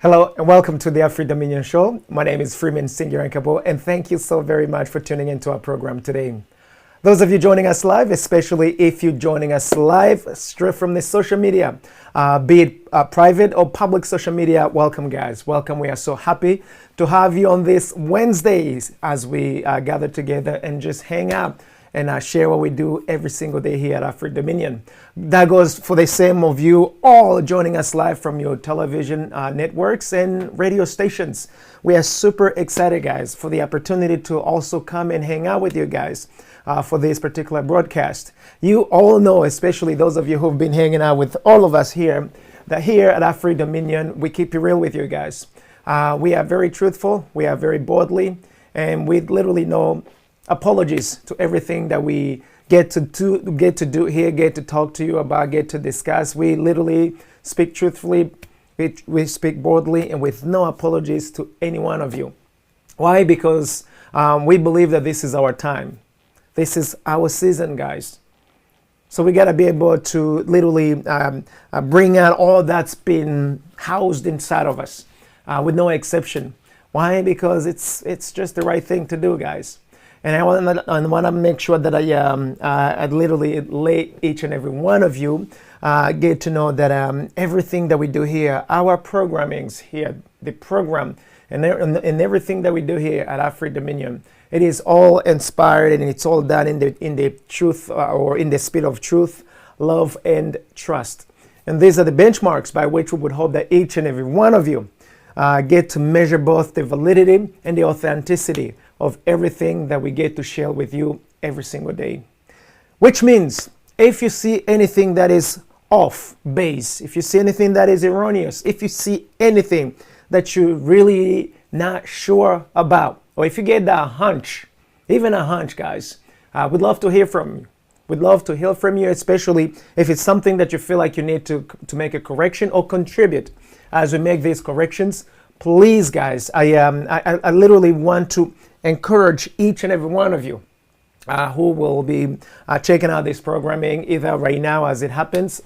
Hello and welcome to the Afri Dominion Show. My name is Freeman Singirankabo, and thank you so very much for tuning into our program today. Those of you joining us live, especially if you're joining us live straight from the social media, be it private or public social media, welcome guys, welcome. We are so happy to have you on this Wednesdays as we gather together and just hang out and share what we do every single day here at Afri Dominion. That goes for the same of you all joining us live from your television networks and radio stations. We are super excited, guys, for the opportunity to also come and hang out with you guys for this particular broadcast. You all know, especially those of you who've been hanging out with all of us here, that here at Afri Dominion, we keep it real with you guys. We are very truthful, we are very boldly, and we literally know apologies to everything that we get to do here, get to talk to you about, get to discuss. We literally speak truthfully, we speak boldly, and with no apologies to any one of you. Why? Because we believe that this is our time. This is our season, guys. So we got to be able to literally bring out all that's been housed inside of us, with no exception. Why? Because it's just the right thing to do, guys. And I want to make sure that I literally let each and every one of you get to know that everything that we do here, our programmings here, the program, and everything that we do here at Afri Dominion, it is all inspired and it's all done in the truth or in the spirit of truth, love, and trust. And these are the benchmarks by which we would hope that each and every one of you get to measure both the validity and the authenticity of everything that we get to share with you every single day. Which means if you see anything that is off base, if you see anything that is erroneous, if you see anything that you're really not sure about, or if you get that hunch, even a hunch, guys, we'd love to hear from you. We'd love to hear from you, especially if it's something that you feel like you need to make a correction or contribute as we make these corrections. Please, guys, I literally want to encourage each and every one of you who will be checking out this programming either right now as it happens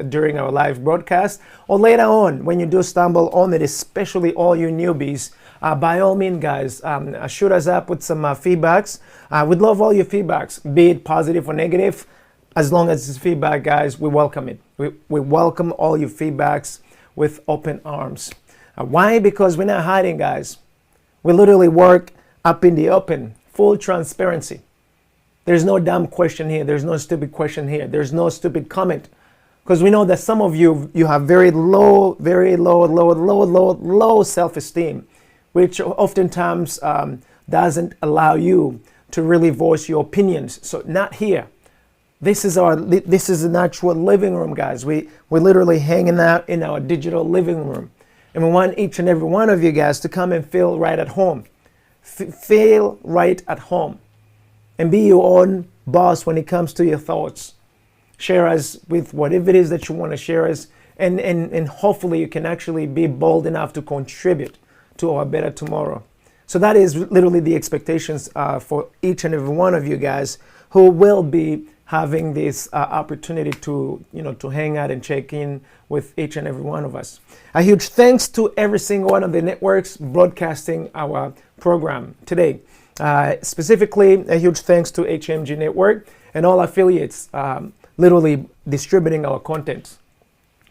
during our live broadcast or later on when you do stumble on it, especially all you newbies. By all means, guys, shoot us up with some feedbacks. We'd love all your feedbacks, be it positive or negative. As long as it's feedback, guys, we welcome it. We welcome all your feedbacks with open arms. Why? Because we're not hiding, guys. We literally work up in the open, full transparency. There's no dumb question here. There's no stupid question here. There's no stupid comment. Because we know that some of you have very low self-esteem, which oftentimes doesn't allow you to really voice your opinions. So not here. This is an actual living room, guys. We're literally hanging out in our digital living room. And we want each and every one of you guys to come and feel right at home. Feel right at home and be your own boss when it comes to your thoughts. Share us with whatever it is that you want to share us, and hopefully you can actually be bold enough to contribute to our better tomorrow. So that is literally the expectations for each and every one of you guys who will be having this opportunity to hang out and check in with each and every one of us. A huge thanks to every single one of the networks broadcasting our program today. Specifically, a huge thanks to HMG Network and all affiliates literally distributing our content,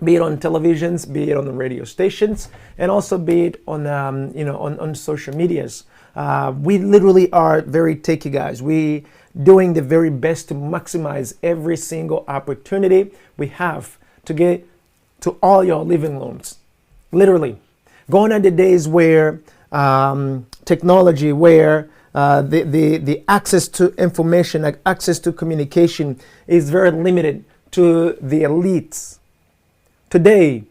be it on televisions, be it on the radio stations, and also be it on on social medias. We literally are very techy, guys. We doing the very best to maximize every single opportunity we have to get to all your living rooms. Literally, gone are the days where technology, where the access to information, like access to communication, is very limited to the elites. Today,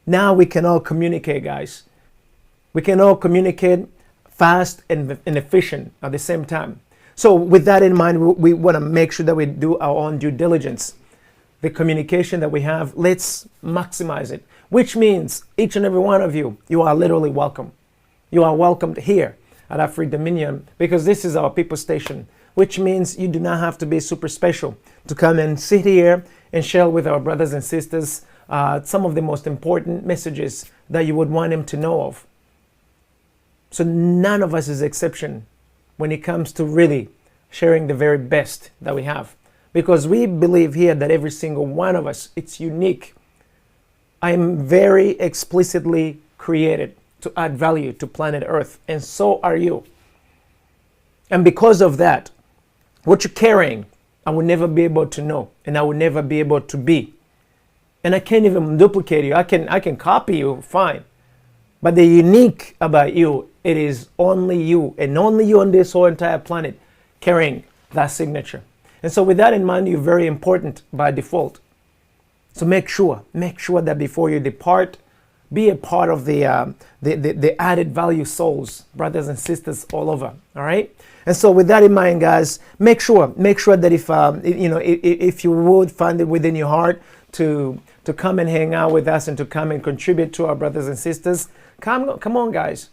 now we can all communicate, guys. We can all communicate fast and efficient at the same time. So with that in mind, we want to make sure that we do our own due diligence. The communication that we have, let's maximize it. Which means each and every one of you, you are literally welcome. You are welcomed here at Afri Dominion because this is our people station, which means you do not have to be super special to come and sit here and share with our brothers and sisters some of the most important messages that you would want him to know of. So none of us is exception when it comes to really sharing the very best that we have. Because we believe here that every single one of us, it's unique. I'm very explicitly created to add value to planet Earth, and so are you. And because of that, what you're carrying, I will never be able to know, and I will never be able to be. And I can't even duplicate you. I can copy you, fine. But the unique about you, it is only you, and only you on this whole entire planet carrying that signature. And so with that in mind, you're very important by default. So make sure that before you depart, be a part of the added value souls, brothers and sisters all over. All right. And so with that in mind, guys, make sure that if you would find it within your heart to come and hang out with us and to come and contribute to our brothers and sisters, come on, guys.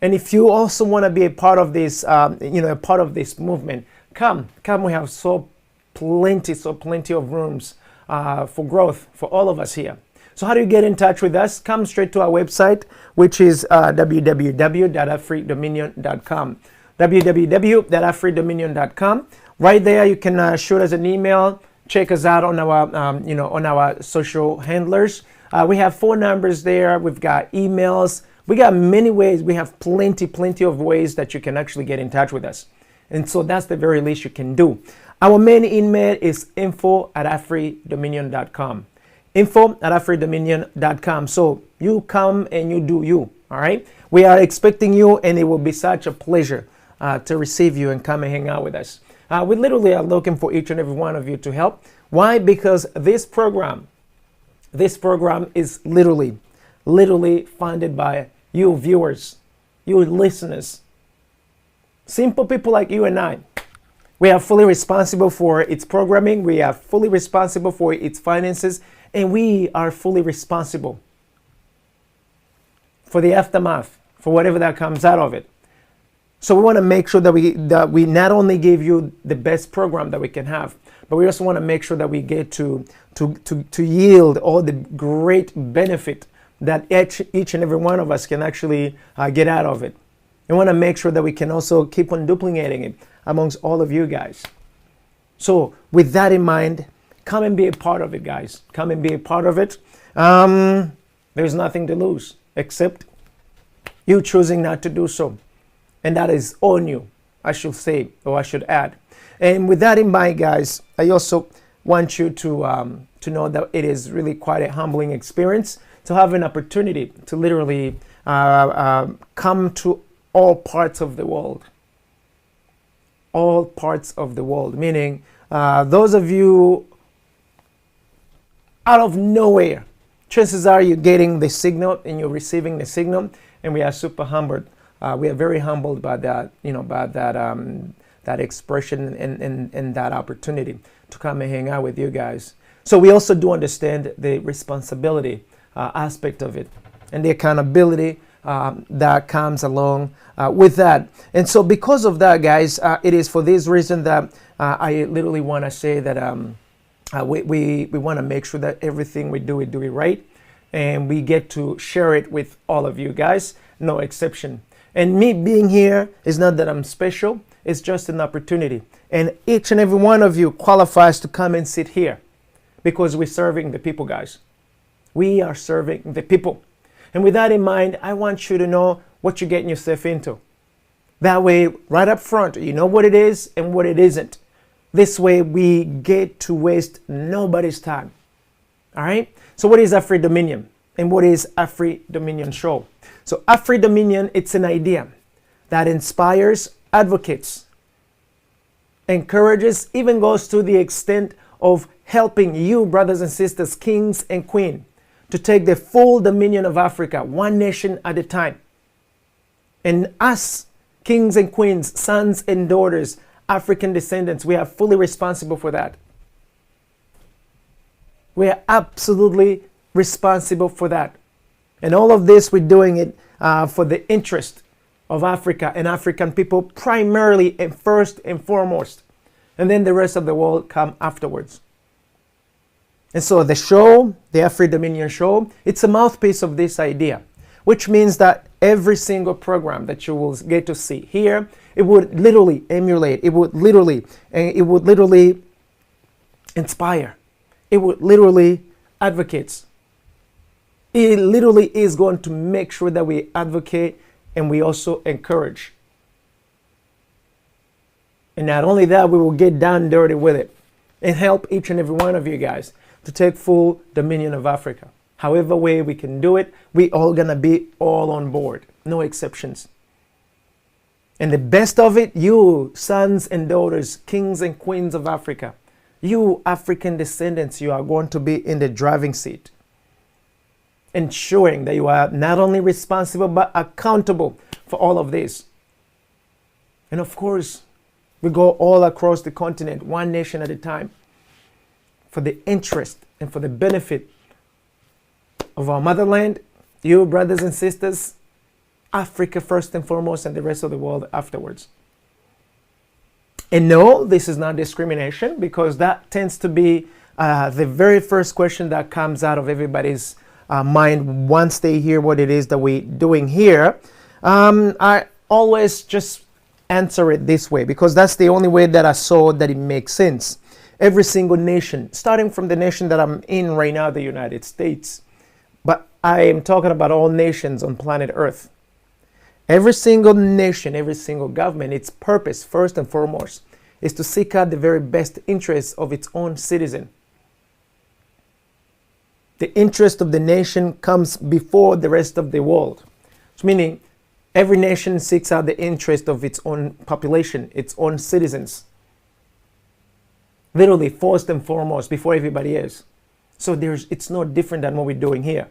And if you also want to be a part of this, a part of this movement, come. We have so plenty of rooms for growth for all of us here. So how do you get in touch with us? Come straight to our website, which is www.afridominion.com. www.afridominion.com. Right there, you can shoot us an email. Check us out on our, on our social handlers. We have phone numbers there. We've got emails. We got many ways. We have plenty of ways that you can actually get in touch with us. And so that's the very least you can do. Our main email is info@afridominion.com. info@afridominion.com. So you come and you do you. All right. We are expecting you, and it will be such a pleasure to receive you and come and hang out with us. We literally are looking for each and every one of you to help. Why? Because this program is literally funded by you viewers, you listeners, simple people like you and I. We are fully responsible for its programming. We are fully responsible for its finances, and we are fully responsible for the aftermath, for whatever that comes out of it. So we want to make sure that we not only give you the best program that we can have, but we also want to make sure that we get to yield all the great benefit that each and every one of us can actually get out of it. We want to make sure that we can also keep on duplicating it amongst all of you guys. So with that in mind, come and be a part of it, guys. Come and be a part of it. There's nothing to lose except you choosing not to do so. And that is on you, I should say, or I should add. And with that in mind, guys, I also want you to know that it is really quite a humbling experience to have an opportunity to literally come to all parts of the world. All parts of the world, meaning those of you out of nowhere, chances are you're getting the signal and you're receiving the signal, and we are super humbled. We are very humbled by that, by that expression and that opportunity to come and hang out with you guys. So we also do understand the responsibility aspect of it and the accountability that comes along with that. And so because of that, guys, it is for this reason that I literally want to say that we want to make sure that everything we do it right, and we get to share it with all of you guys, no exception. And me being here is not that I'm special, it's just an opportunity. And each and every one of you qualifies to come and sit here because we're serving the people, guys. We are serving the people. And with that in mind, I want you to know what you're getting yourself into. That way, right up front, you know what it is and what it isn't. This way, we get to waste nobody's time. All right? So what is Afri Dominion? And what is Afri Dominion Show? So Afri Dominion, it's an idea that inspires, advocates, encourages, even goes to the extent of helping you, brothers and sisters, kings and queens, to take the full dominion of Africa, one nation at a time. And us, kings and queens, sons and daughters, African descendants, we are fully responsible for that. We are absolutely responsible for that. And all of this, we're doing it for the interest of Africa and African people, primarily and first and foremost. And then the rest of the world come afterwards. And so the show, the Afri Dominion Show, it's a mouthpiece of this idea. which means that every single program that you will get to see here, it would literally emulate, it would literally inspire, it would literally advocate. It literally is going to make sure that we advocate and we also encourage. And not only that, we will get down dirty with it and help each and every one of you guys to take full dominion of Africa. However way we can do it, we all gonna be all on board, no exceptions. And the best of it, you sons and daughters, kings and queens of Africa, you African descendants, you are going to be in the driving seat, ensuring that you are not only responsible but accountable for all of this. And of course, we go all across the continent, one nation at a time, for the interest and for the benefit of our motherland, you brothers and sisters, Africa first and foremost, and the rest of the world afterwards. And no, this is not discrimination, because that tends to be the very first question that comes out of everybody's mind once they hear what it is that we're doing here. I always just answer it this way, because that's the only way that I saw that it makes sense. Every single nation, starting from the nation that I'm in right now, the United States, but I am talking about all nations on planet Earth. Every single nation, every single government, its purpose, first and foremost, is to seek out the very best interests of its own citizen. The interest of the nation comes before the rest of the world. Which meaning, every nation seeks out the interest of its own population, its own citizens. Literally, first and foremost, before everybody else. So it's no different than what we're doing here.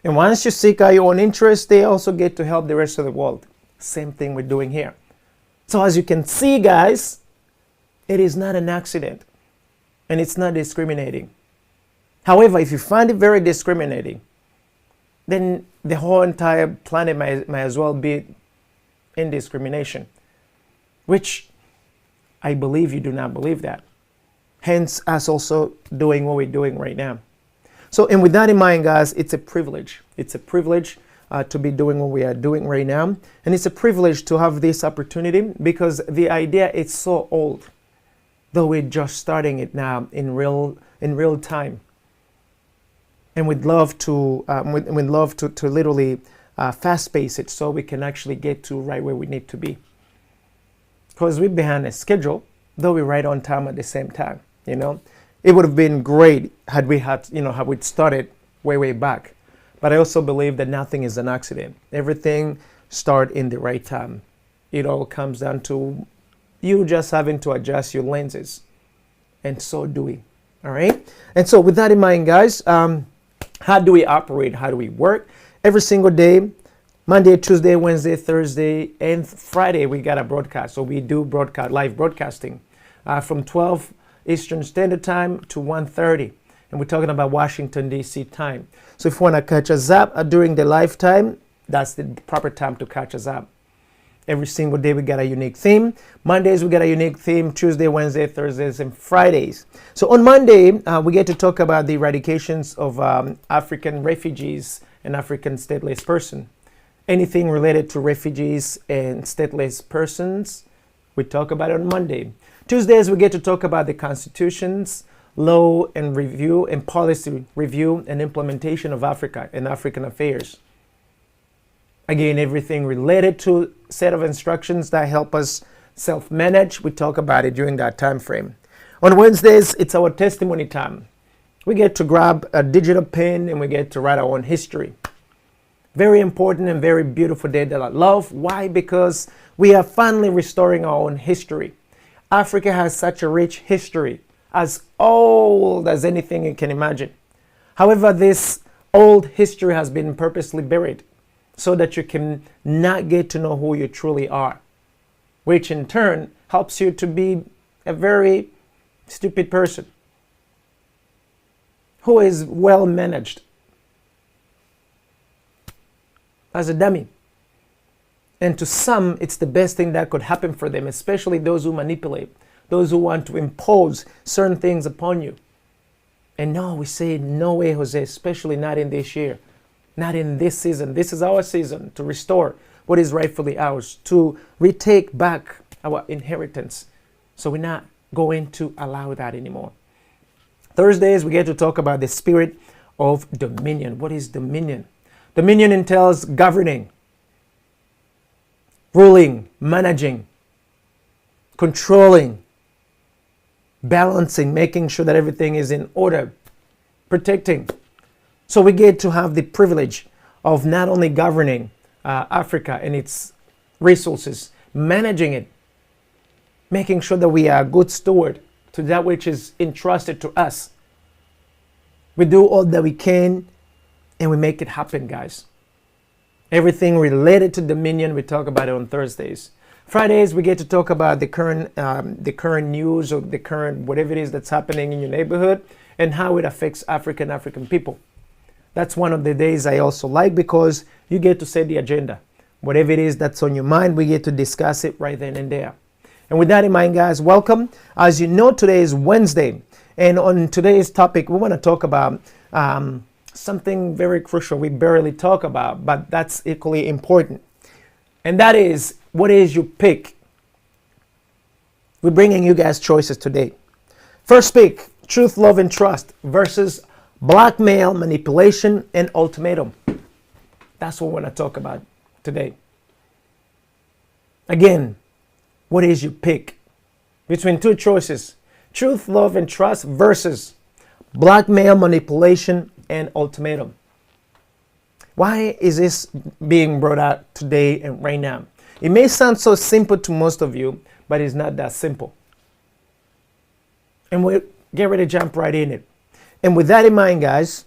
And once you seek out your own interests, they also get to help the rest of the world. Same thing we're doing here. So as you can see, guys, it is not an accident. And it's not discriminating. However, if you find it very discriminating, then the whole entire planet might as well be in discrimination. Which I believe you do not believe that. Hence, us also doing what we're doing right now. So, and with that in mind, guys, it's a privilege. It's a privilege to be doing what we are doing right now. And it's a privilege to have this opportunity, because the idea is so old, though we're just starting it now in real time. And we'd love to literally fast pace it so we can actually get to right where we need to be. Because we're behind a schedule, though we're right on time at the same time, you know. It would have been great had we started way back. But I also believe that nothing is an accident. Everything starts in the right time. It all comes down to you just having to adjust your lenses. And so do we. All right? And so with that in mind, guys, how do we operate? How do we work? Every single day, Monday, Tuesday, Wednesday, Thursday, and Friday, we got a broadcast. So we do live broadcasting from 12 Eastern Standard Time to 1:30. And we're talking about Washington, D.C. time. So if you want to catch us up during the live time, that's the proper time to catch us up. Every single day we got a unique theme. Mondays we got a unique theme. Tuesday, Wednesday, Thursdays, and Fridays. So on Monday, we get to talk about the eradications of African refugees and African stateless person. Anything related to refugees and stateless persons, we talk about it on Monday. Tuesdays, we get to talk about the constitutions, law and review, and policy review and implementation of Africa and African affairs. Again, everything related to set of instructions that help us self-manage, we talk about it during that time frame. On Wednesdays, it's our testimony time. We get to grab a digital pen and we get to write our own history. Very important and very beautiful day that I love. Why? Because we are finally restoring our own history. Africa has such a rich history, as old as anything you can imagine. However, this old history has been purposely buried so that you can not get to know who you truly are, which in turn helps you to be a very stupid person who is well managed as a dummy. And to some, it's the best thing that could happen for them, especially those who manipulate, those who want to impose certain things upon you. And no, we say, no way, Jose, especially not in this year. Not in this season. This is our season to restore what is rightfully ours, to retake back our inheritance. So we're not going to allow that anymore. Thursdays, we get to talk about the spirit of dominion. What is dominion? Dominion entails governing, ruling, managing, controlling, balancing, making sure that everything is in order, protecting. So we get to have the privilege of not only governing Africa and its resources, managing it, making sure that we are a good steward to that which is entrusted to us. We do all that we can and we make it happen, guys. Everything related to dominion, we talk about it on Thursdays. Fridays, we get to talk about the current news or the current whatever it is that's happening in your neighborhood and how it affects African people. That's one of the days I also like because you get to set the agenda. Whatever it is that's on your mind, we get to discuss it right then and there. And with that in mind, guys, welcome. As you know, today is Wednesday. And on today's topic, we want to talk about something very crucial we barely talk about, but that's equally important. And that is, what is your pick? We're bringing you guys choices today. First pick, truth, love, and trust versus blackmail, manipulation, and ultimatum. That's what we want to talk about today. Again, what is your pick? Between two choices, truth, love, and trust versus blackmail, manipulation, and ultimatum. Why is this being brought out today and right now? It may sound so simple to most of you, but it's not that simple. And we'll get ready to jump right in it. And with that in mind, guys,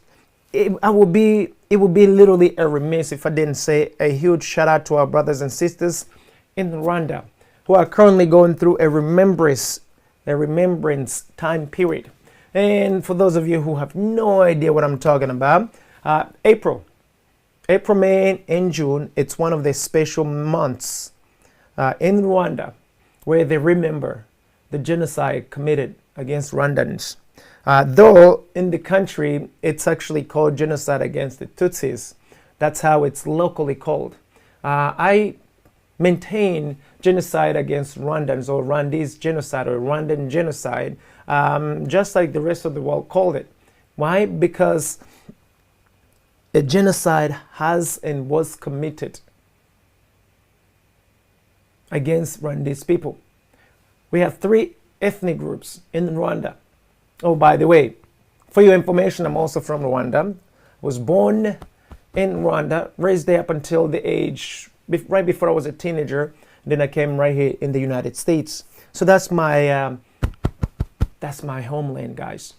it would be literally a remiss if I didn't say a huge shout out to our brothers and sisters in Rwanda who are currently going through a remembrance time period. And for those of you who have no idea what I'm talking about, April, May, and June, it's one of the special months in Rwanda where they remember the genocide committed against Rwandans. Though in the country, it's actually called genocide against the Tutsis. That's how it's locally called. I maintain genocide against Rwandans or Rwandese genocide or Rwandan genocide, just like the rest of the world called it. Why? Because a genocide has and was committed against Rwandese people. We have 3 ethnic groups in Rwanda. Oh, by the way, for your information, I'm also from Rwanda. Was born in Rwanda, raised there up until the age, right before I was a teenager. Then I came right here in the United States. So that's my homeland, guys.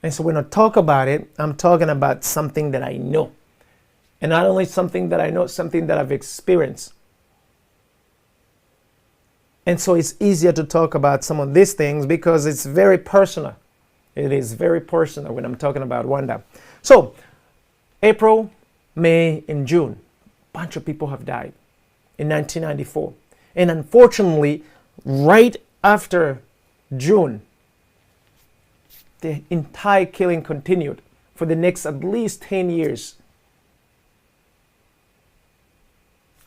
And so when I talk about it, I'm talking about something that I know. And not only something that I know, something that I've experienced. And so it's easier to talk about some of these things because it's very personal. It is very personal when I'm talking about Rwanda. So April, May, and June, a bunch of people have died in 1994. And unfortunately, right after June, the entire killing continued for the next at least 10 years.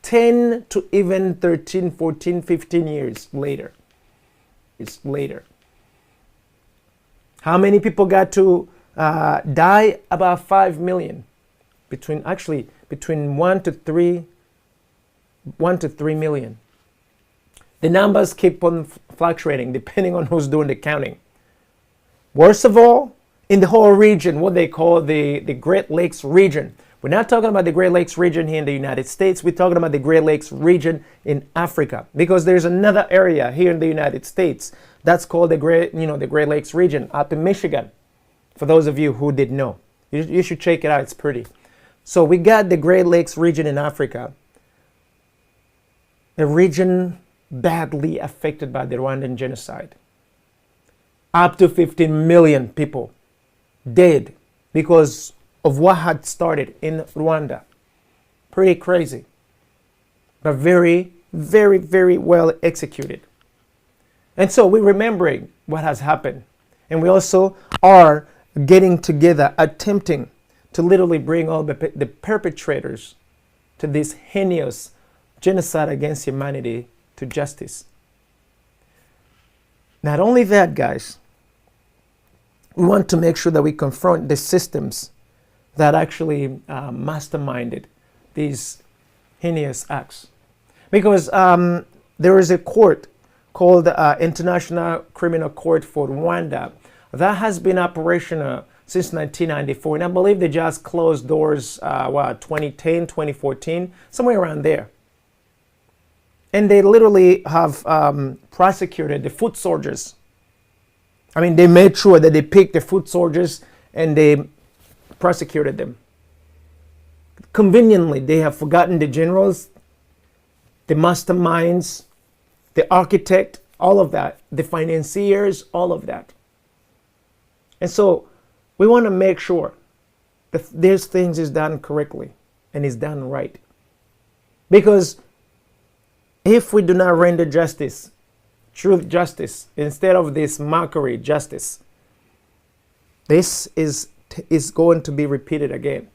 10 to even 13, 14, 15 years later. It's later. How many people got to die? About 5 million. Between 1 to 3 million. The numbers keep on fluctuating depending on who's doing the counting. Worst of all, in the whole region, what they call the Great Lakes region. We're not talking about the Great Lakes region here in the United States. We're talking about the Great Lakes region in Africa, because there's another area here in the United States that's called the Great Lakes region up in Michigan. For those of you who didn't know, you should check it out. It's pretty. So we got the Great Lakes region in Africa, a region badly affected by the Rwandan genocide. Up to 15 million people dead because of what had started in Rwanda. Pretty crazy, but very, very, very well executed. And so we're remembering what has happened. And we also are getting together, attempting to literally bring all the perpetrators to this heinous genocide against humanity to justice. Not only that, guys, we want to make sure that we confront the systems that actually masterminded these heinous acts. Because there is a court called the International Criminal Court for Rwanda that has been operational since 1994. And I believe they just closed doors, 2010, 2014, somewhere around there. And they literally have prosecuted the foot soldiers. I mean, they made sure that they picked the foot soldiers and they prosecuted them. Conveniently, they have forgotten the generals, the masterminds, the architect, all of that, the financiers, all of that. And so we want to make sure that these things is done correctly and is done right. Because if we do not render justice, true justice, instead of this mockery justice, this is going to be repeated again.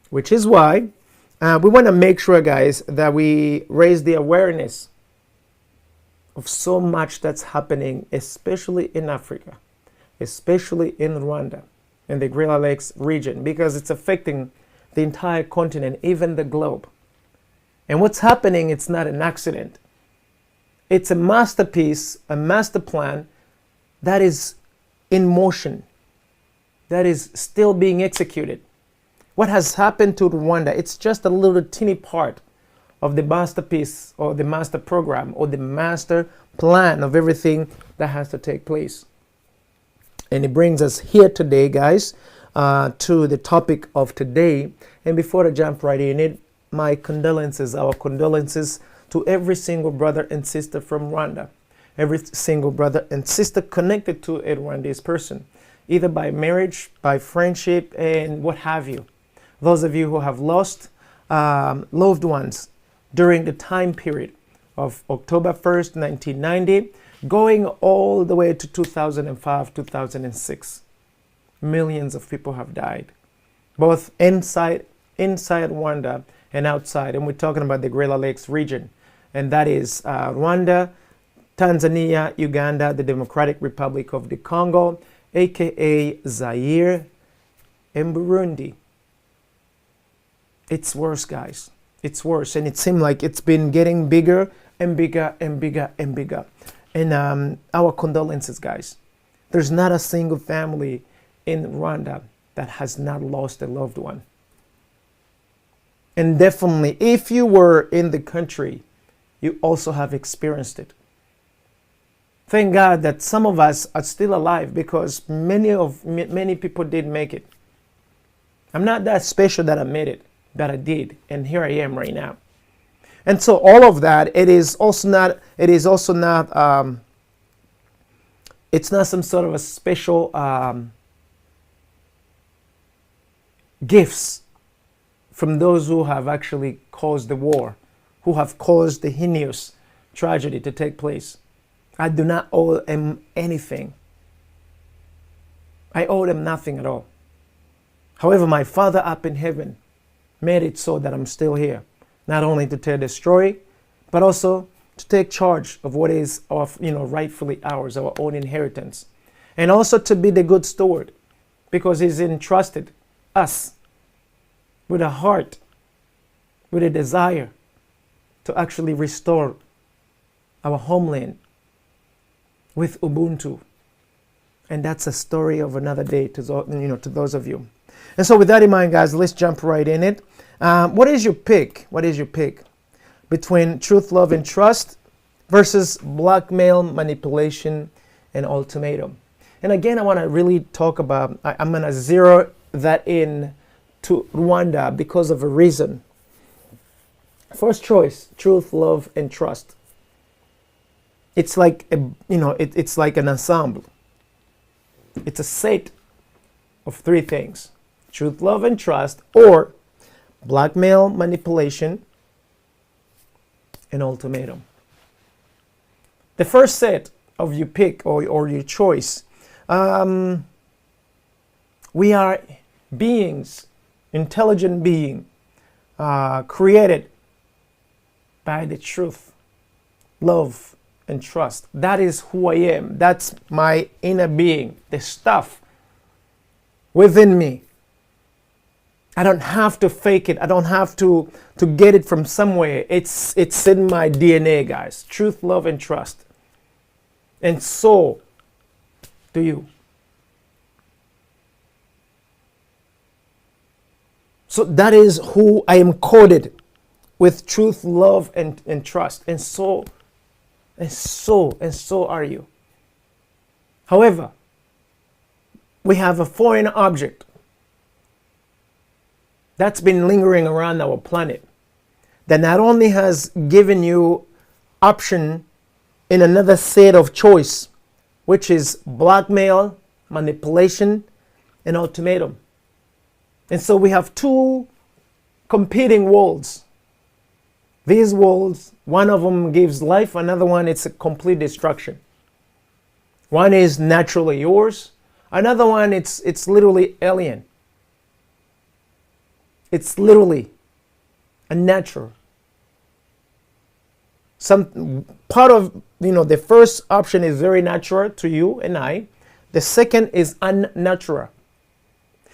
Which is why we want to make sure, guys, that we raise the awareness of so much that's happening, especially in Africa, especially in Rwanda, in the Great Lakes region, because it's affecting the entire continent, even the globe. And what's happening, it's not an accident. It's a masterpiece, a master plan that is in motion, that is still being executed. What has happened to Rwanda, it's just a little teeny part of the masterpiece or the master program or the master plan of everything that has to take place. And it brings us here today, guys, to the topic of today. And before I jump right in it, my condolences, our condolences to every single brother and sister from Rwanda, every single brother and sister connected to a Rwandese person, either by marriage, by friendship, and what have you. Those of you who have lost loved ones during the time period of October 1st, 1990, going all the way to 2005, 2006. Millions of people have died, both inside Rwanda and outside. And we're talking about the Great Lakes region. And that is Rwanda, Tanzania, Uganda, the Democratic Republic of the Congo, aka Zaire, and Burundi. It's worse, guys. It's worse. And it seems like it's been getting bigger and bigger and bigger and bigger. And our condolences, guys. There's not a single family in Rwanda that has not lost a loved one. And definitely, if you were in the country, you also have experienced it. Thank God that some of us are still alive, because many people did make it. I'm not that special that I made it, that I did, and here I am right now. And so all of that, it's not some sort of a special gifts from those who have actually caused the war, who have caused the heinous tragedy to take place. I do not owe them anything. I owe them nothing at all. However, my Father up in heaven made it so that I'm still here, not only to tell the story, but also to take charge of what is rightfully ours, our own inheritance, and also to be the good steward, because He's entrusted us with a heart, with a desire to actually restore our homeland with Ubuntu. And that's a story of another day to those of you. And so with that in mind, guys, let's jump right in it. What is your pick? What is your pick between truth, love, and trust versus blackmail, manipulation, and ultimatum? And again, I want to really talk about, I'm going to zero that in to Rwanda because of a reason. First choice, truth, love, and trust. It's like it's like an ensemble. It's a set of three things: truth, love, and trust, or blackmail, manipulation, and ultimatum. The first set of your pick or your choice, we are beings, intelligent being, created by the truth, love, and trust. That is who I am. That's my inner being, the stuff within me. I don't have to fake it. I don't have to get it from somewhere. It's in my DNA, guys. Truth, love, and trust. And so do you. So that is who I am coded with: truth, love, and trust. And so are you. However, we have a foreign object that's been lingering around our planet that not only has given you option in another set of choice, which is blackmail, manipulation, and ultimatum. And so we have two competing worlds. These worlds, one of them gives life, another one it's a complete destruction. One is naturally yours, another one it's literally alien. It's literally unnatural. Some part of, the first option is very natural to you and I. The second is unnatural.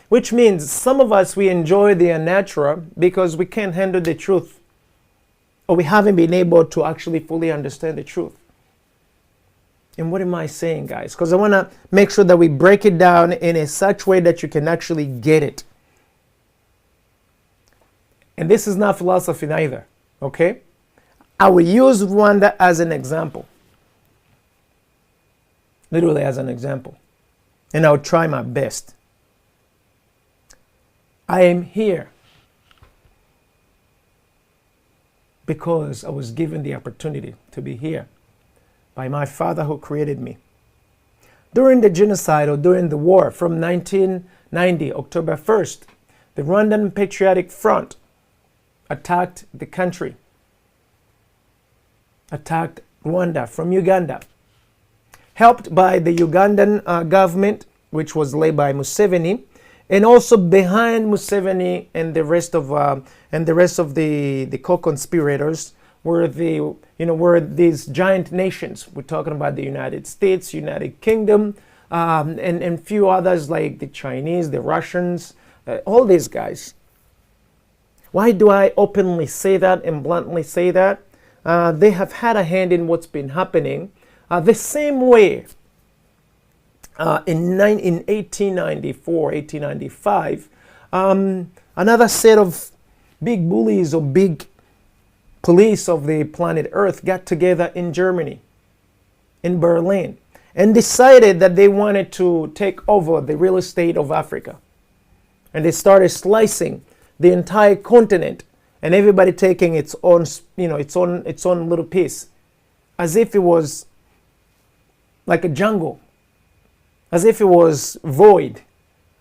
Which means some of us, we enjoy the unnatural because we can't handle the truth. Or we haven't been able to actually fully understand the truth. And what am I saying, guys? Because I want to make sure that we break it down in a such way that you can actually get it. And this is not philosophy neither, okay? I will use Rwanda as an example. Literally as an example. And I'll try my best. I am here because I was given the opportunity to be here by my Father who created me. During the genocide or during the war from 1990, October 1st, the Rwandan Patriotic Front attacked the country, attacked Rwanda from Uganda, helped by the Ugandan government, which was led by Museveni, and also behind Museveni and the rest of the co-conspirators were these giant nations. We're talking about the United States, United Kingdom, and few others like the Chinese, the Russians, all these guys. Why do I openly say that and bluntly say that? They have had a hand in what's been happening. The same way in 1894, 1895, another set of big bullies or big police of the planet Earth got together in Germany, in Berlin, and decided that they wanted to take over the real estate of Africa. And they started slicing the entire continent, and everybody taking its own little piece, as if it was like a jungle, as if it was void,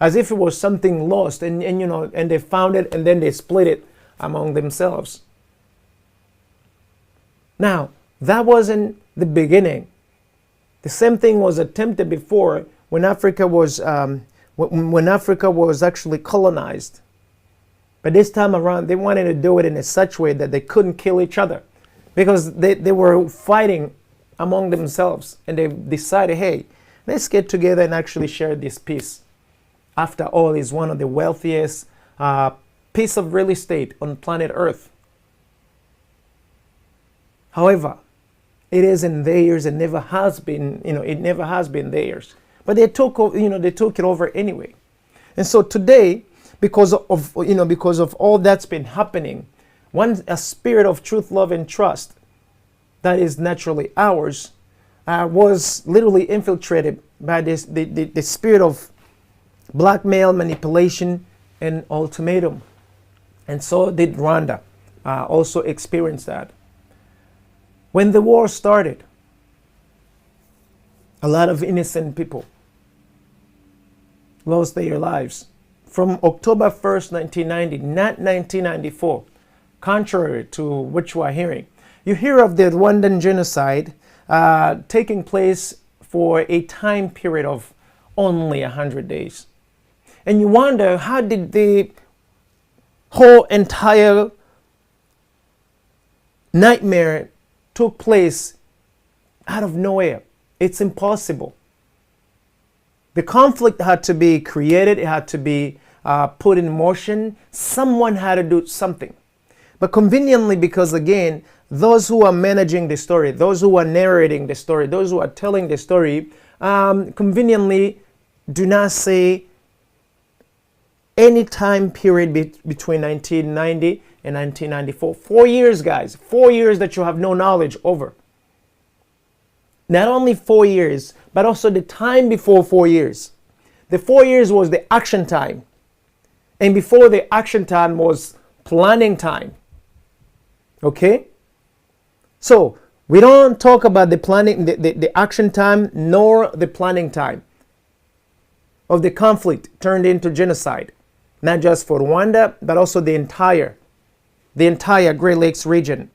as if it was something lost, and they found it, and then they split it among themselves. Now, that wasn't the beginning. The same thing was attempted before when Africa was actually colonized. But this time around, they wanted to do it in a such way that they couldn't kill each other, because they were fighting among themselves, and they decided, hey, let's get together and actually share this piece. After all, it's one of the wealthiest piece of real estate on planet Earth. However, it isn't theirs. It never has been. It never has been theirs. But they took it over anyway. And so today, because of all that's been happening, a spirit of truth, love, and trust that is naturally ours was literally infiltrated by the spirit of blackmail, manipulation, and ultimatum. And so did Rwanda also experience that. When the war started, a lot of innocent people lost their lives. From October 1st, 1990, not 1994, contrary to what you are hearing. You hear of the Rwandan genocide taking place for a time period of only 100 days. And you wonder, how did the whole entire nightmare took place out of nowhere? It's impossible. The conflict had to be created. It had to be put in motion. Someone had to do something. But conveniently, because again, those who are managing the story, those who are narrating the story, those who are telling the story, conveniently do not say any time period between 1990 and 1994. 4 years, guys. 4 years that you have no knowledge over. Not only 4 years, but also the time before 4 years. The 4 years was the action time. And before the action time was planning time. Okay? So, we don't talk about the planning, the action time, nor the planning time of the conflict turned into genocide. Not just for Rwanda, but also the entire Great Lakes region.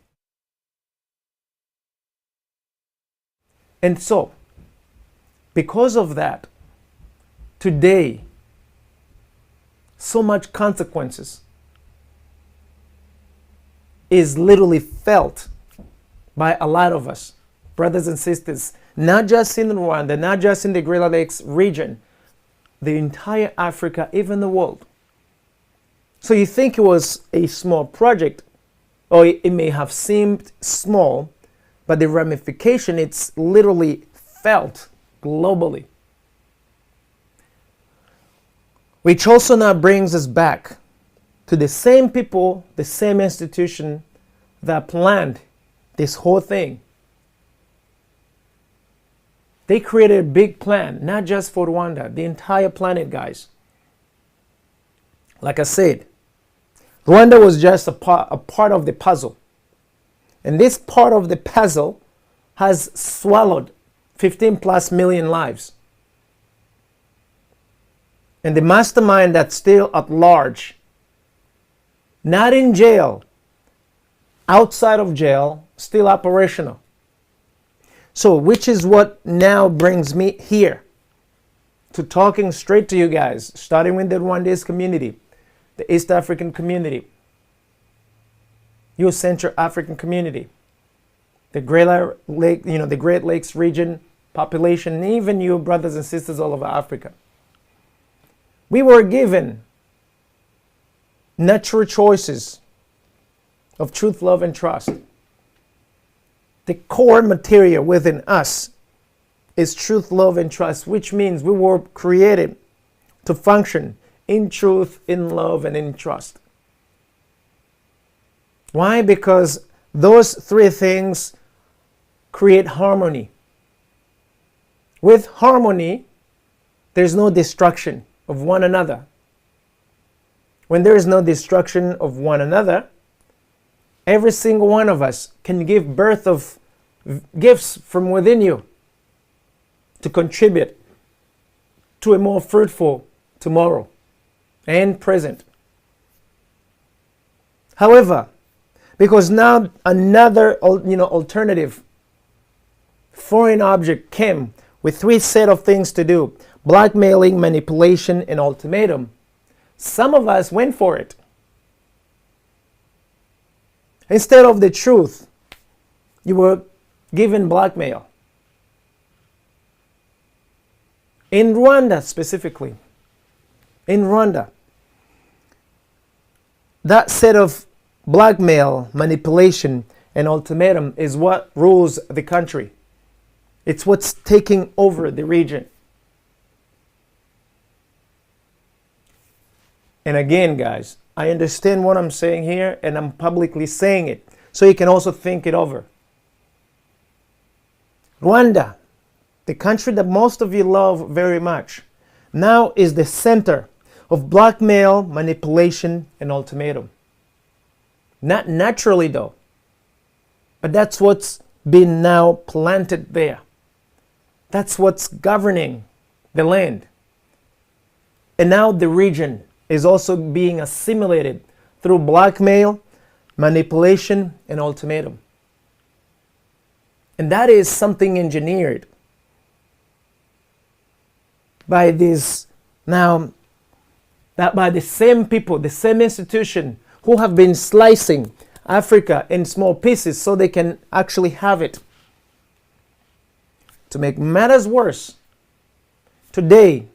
And so, because of that, today, so much consequences is literally felt by a lot of us, brothers and sisters, not just in Rwanda, not just in the Great Lakes region, the entire Africa, even the world. So you think it was a small project, or it may have seemed small, but the ramification, it's literally felt globally. Which also now brings us back to the same people, the same institution that planned this whole thing. They created a big plan, not just for Rwanda, the entire planet, guys. Like I said, Rwanda was just a part of the puzzle. And this part of the puzzle has swallowed 15 plus million lives. And the mastermind that's still at large, not in jail, outside of jail, still operational. So, which is what now brings me here to talking straight to you guys, starting with the Rwandese community, the East African community, your Central African community, the Great Lakes region population, and even you brothers and sisters all over Africa. We were given natural choices of truth, love, and trust. The core material within us is truth, love, and trust, which means we were created to function in truth, in love, and in trust. Why? Because those three things create harmony. With harmony, there's no destruction of one another. When there is no destruction of one another, every single one of us can give birth of gifts from within you to contribute to a more fruitful tomorrow and present. However, because now another alternative foreign object came with three set of things to do: blackmailing, manipulation, and ultimatum. Some of us went for it. Instead of the truth, you were given blackmail. In Rwanda specifically, in Rwanda, that set of blackmail, manipulation, and ultimatum is what rules the country. It's what's taking over the region. And again, guys, I understand what I'm saying here, and I'm publicly saying it, so you can also think it over. Rwanda, the country that most of you love very much, now is the center of blackmail, manipulation, and ultimatum. Not naturally, though, but that's what's been now planted there. That's what's governing the land. And now the region is also being assimilated through blackmail, manipulation, and ultimatum. And that is something engineered by these now that by the same people, the same institution who have been slicing Africa in small pieces so they can actually have it. To make matters worse, today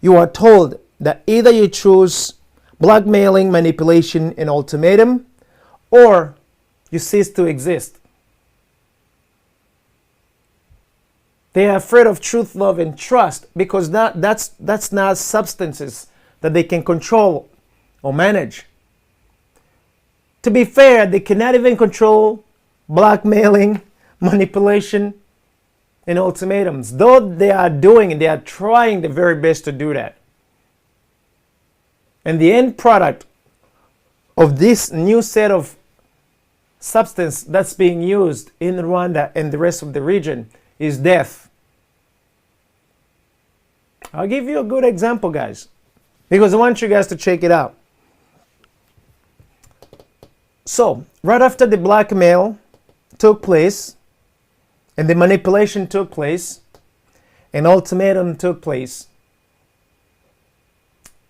you are told that either you choose blackmailing, manipulation, and ultimatum, or you cease to exist. They are afraid of truth, love, and trust because that's not substances that they can control or manage. To be fair, they cannot even control blackmailing, manipulation, and ultimatums. Though they are trying the very best to do that. And the end product of this new set of substance that's being used in Rwanda and the rest of the region is death. I'll give you a good example, guys, because I want you guys to check it out. So, right after the blackmail took place, and the manipulation took place, and ultimatum took place,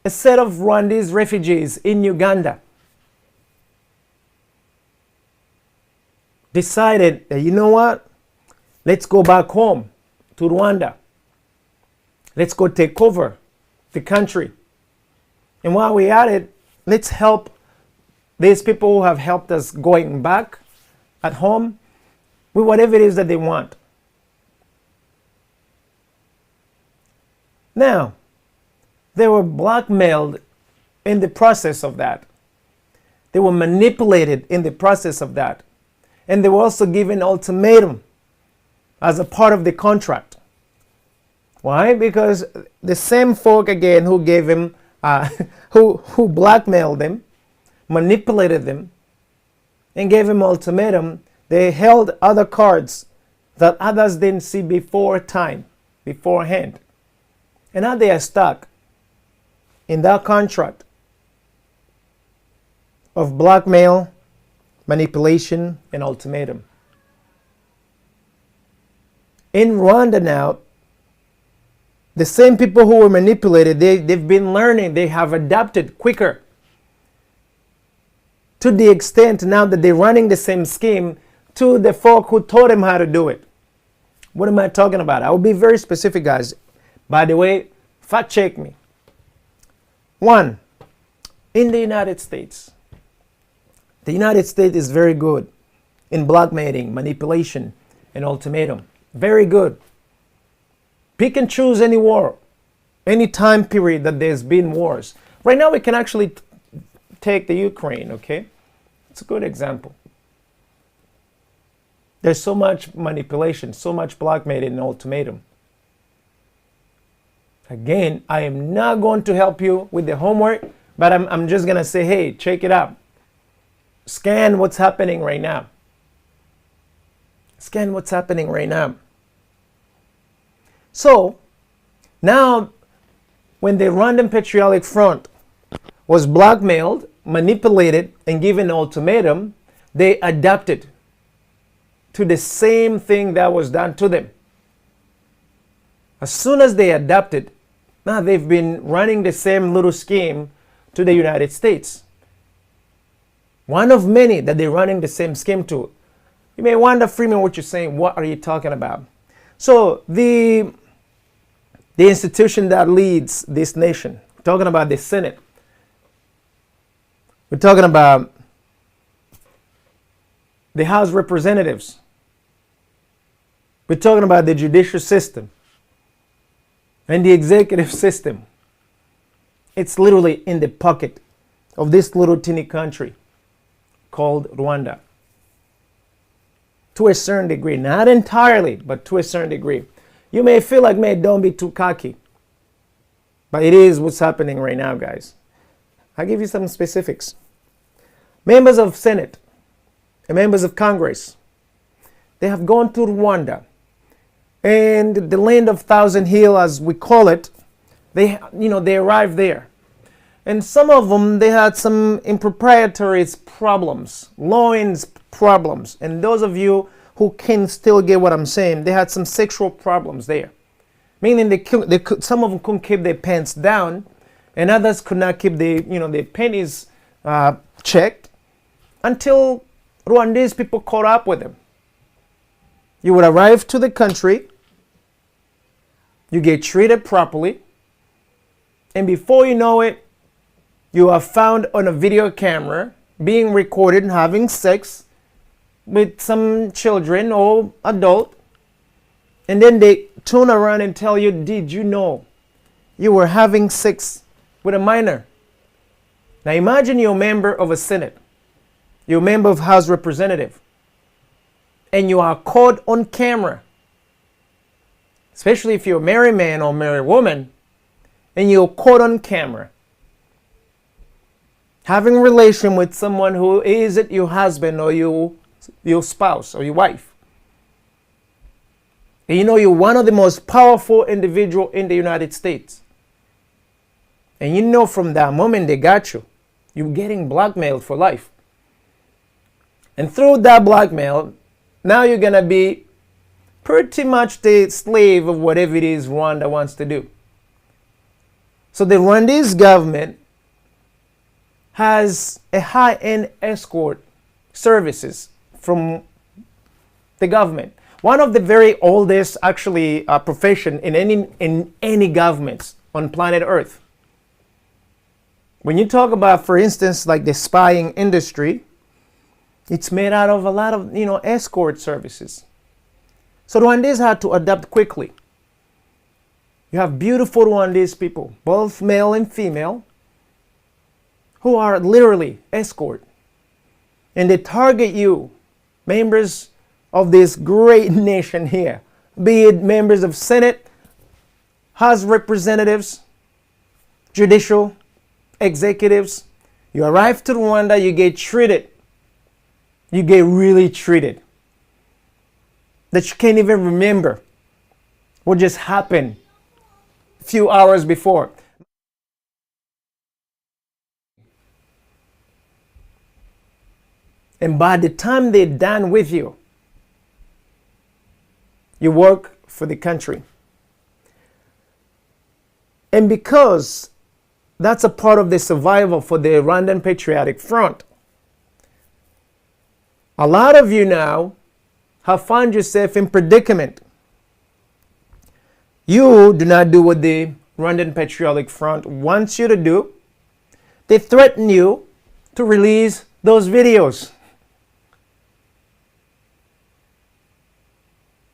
a set of Rwandese refugees in Uganda decided that, you know what, let's go back home to Rwanda. Let's go take over the country. And while we're at it, let's help these people who have helped us going back at home with whatever it is that they want. Now, they were blackmailed in the process of that. They were manipulated in the process of that. And they were also given ultimatum as a part of the contract. Why? Because the same folk again who gave him, who blackmailed them, manipulated them, and gave him ultimatum, they held other cards that others didn't see beforehand. And now they are stuck in that contract of blackmail, manipulation, and ultimatum. In Rwanda now, the same people who were manipulated, they've been learning, they have adapted quicker. To the extent now that they're running the same scheme to the folk who taught them how to do it. What am I talking about? I will be very specific, guys. By the way, fact check me. 1, in the United States is very good in blackmailing, manipulation, and ultimatum. Very good. Pick and choose any war, any time period that there's been wars. Right now we can actually take the Ukraine, okay? It's a good example. There's so much manipulation, so much blackmailing and ultimatum. Again, I am not going to help you with the homework, but I'm just going to say, hey, check it out. Scan what's happening right now. Scan what's happening right now. So, now, when the Rwandan Patriotic Front was blackmailed, manipulated, and given an ultimatum, they adapted to the same thing that was done to them. As soon as they adapted, now they've been running the same little scheme to the United States. One of many that they're running the same scheme to. You may wonder, Freeman, what you're saying. What are you talking about? So the institution that leads this nation, we're talking about the Senate. We're talking about the House of Representatives. We're talking about the judicial system and the executive system. It's literally in the pocket of this little teeny country called Rwanda. To a certain degree, not entirely, but to a certain degree. You may feel like, man, don't be too cocky. But it is what's happening right now, guys. I'll give you some specifics. Members of Senate and members of Congress, they have gone to Rwanda. And the land of Thousand Hill, as we call it, they arrived there. And some of them, they had some impropriety problems, law-ins problems. And those of you who can still get what I'm saying, they had some sexual problems there. Meaning some of them couldn't keep their pants down, and others could not keep the pennies checked until Rwandese people caught up with them. You would arrive to the country, you get treated properly, and before you know it, you are found on a video camera being recorded and having sex with some children or adult, and then they turn around and tell you, did you know you were having sex with a minor? Now imagine you're a member of a Senate, you're a member of House Representative, and you are caught on camera, especially if you're a married man or married woman, and you're caught on camera having a relation with someone who isn't your husband or your spouse or your wife. And you know you're one of the most powerful individuals in the United States. And you know from that moment they got you. You're getting blackmailed for life. And through that blackmail, now you're going to be pretty much the slave of whatever it is Rwanda wants to do. So the Rwandese government has a high-end escort services from the government. One of the very oldest, actually, profession in any governments on planet Earth. When you talk about, for instance, like the spying industry, it's made out of a lot of, escort services. So Rwandese had to adapt quickly. You have beautiful Rwandese people, both male and female, who are literally escort. And they target you, members of this great nation here, be it members of Senate, House Representatives, judicial, executives. You arrive to Rwanda, you get treated. You get really treated. That you can't even remember what just happened a few hours before. And by the time they're done with you, you work for the country. And because that's a part of the survival for the Rwandan Patriotic Front, a lot of you now have found yourself in predicament. You do not do what the Rwandan Patriotic Front wants you to do. They threaten you to release those videos.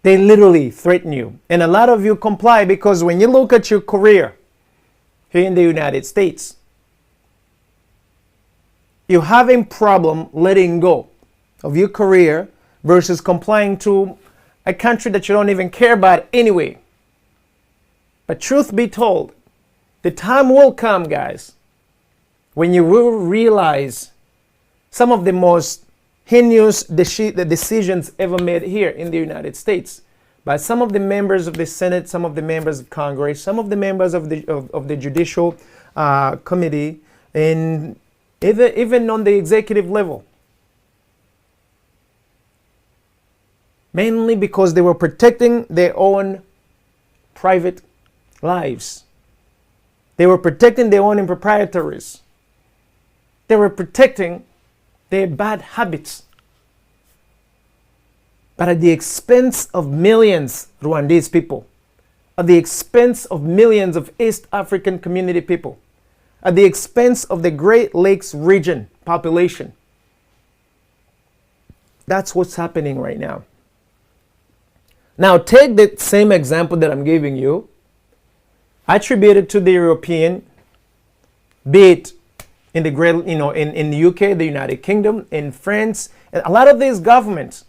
They literally threaten you. And a lot of you comply because when you look at your career here in the United States, you're having problem letting go of your career versus complying to a country that you don't even care about anyway. But truth be told, the time will come, guys, when you will realize some of the most heinous decisions ever made here in the United States by some of the members of the Senate, some of the members of Congress, some of the members of the Judicial Committee, and even on the executive level. Mainly because they were protecting their own private lives. They were protecting their own improprieties. They were protecting their bad habits. But at the expense of millions of Rwandese people, at the expense of millions of East African community people, at the expense of the Great Lakes region population. That's what's happening right now. Now take the same example that I'm giving you, attribute it to the European, be it in the great, in the UK, the United Kingdom, in France, and a lot of these governments.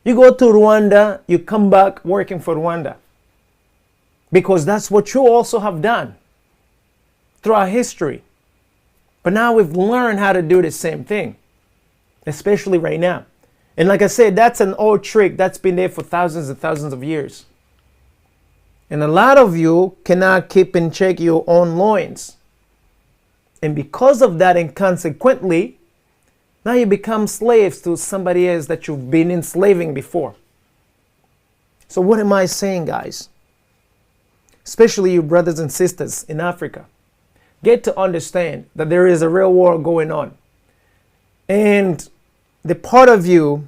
You go to Rwanda, you come back working for Rwanda. Because that's what you also have done throughout history. But now we've learned how to do the same thing, especially right now. And like I said, that's an old trick that's been there for thousands and thousands of years. And a lot of you cannot keep in check your own loins. And because of that, and consequently, now you become slaves to somebody else that you've been enslaving before. So what am I saying, guys? Especially you brothers and sisters in Africa. get to understand that there is a real war going on. And the part of you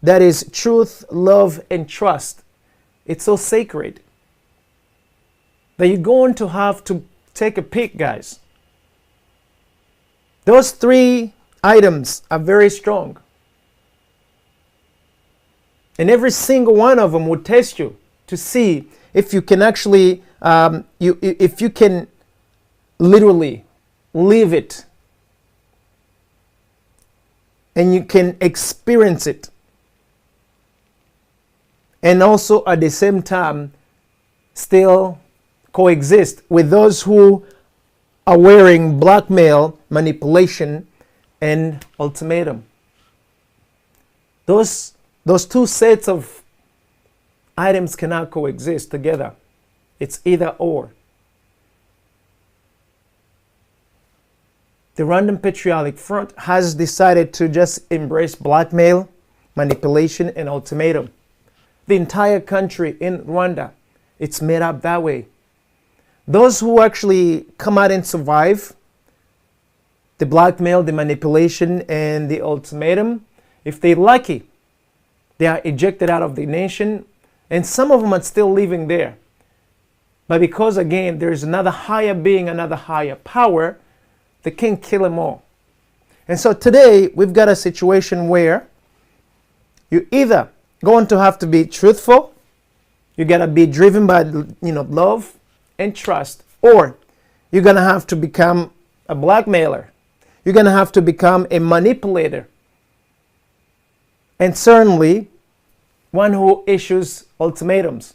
that is truth, love, and trust, it's so sacred that you're going to have to take a pick, guys. Those three items are very strong. And every single one of them will test you to see if you can actually, if you can literally live it. And you can experience it. And also at the same time, still coexist with those who are wearing blackmail, manipulation, and ultimatum. Those two sets of items cannot coexist together. It's either or. The Rwandan Patriotic Front has decided to just embrace blackmail, manipulation, and ultimatum. The entire country in Rwanda, it's made up that way. Those who actually come out and survive the blackmail, the manipulation, and the ultimatum, if they're lucky, they are ejected out of the nation, and some of them are still living there. But because, again, there is another higher being, another higher power, they can kill them all. And so today, we've got a situation where you're either going to have to be truthful, you got to be driven by, love and trust, or you're going to have to become a blackmailer. You're going to have to become a manipulator. And certainly, one who issues ultimatums.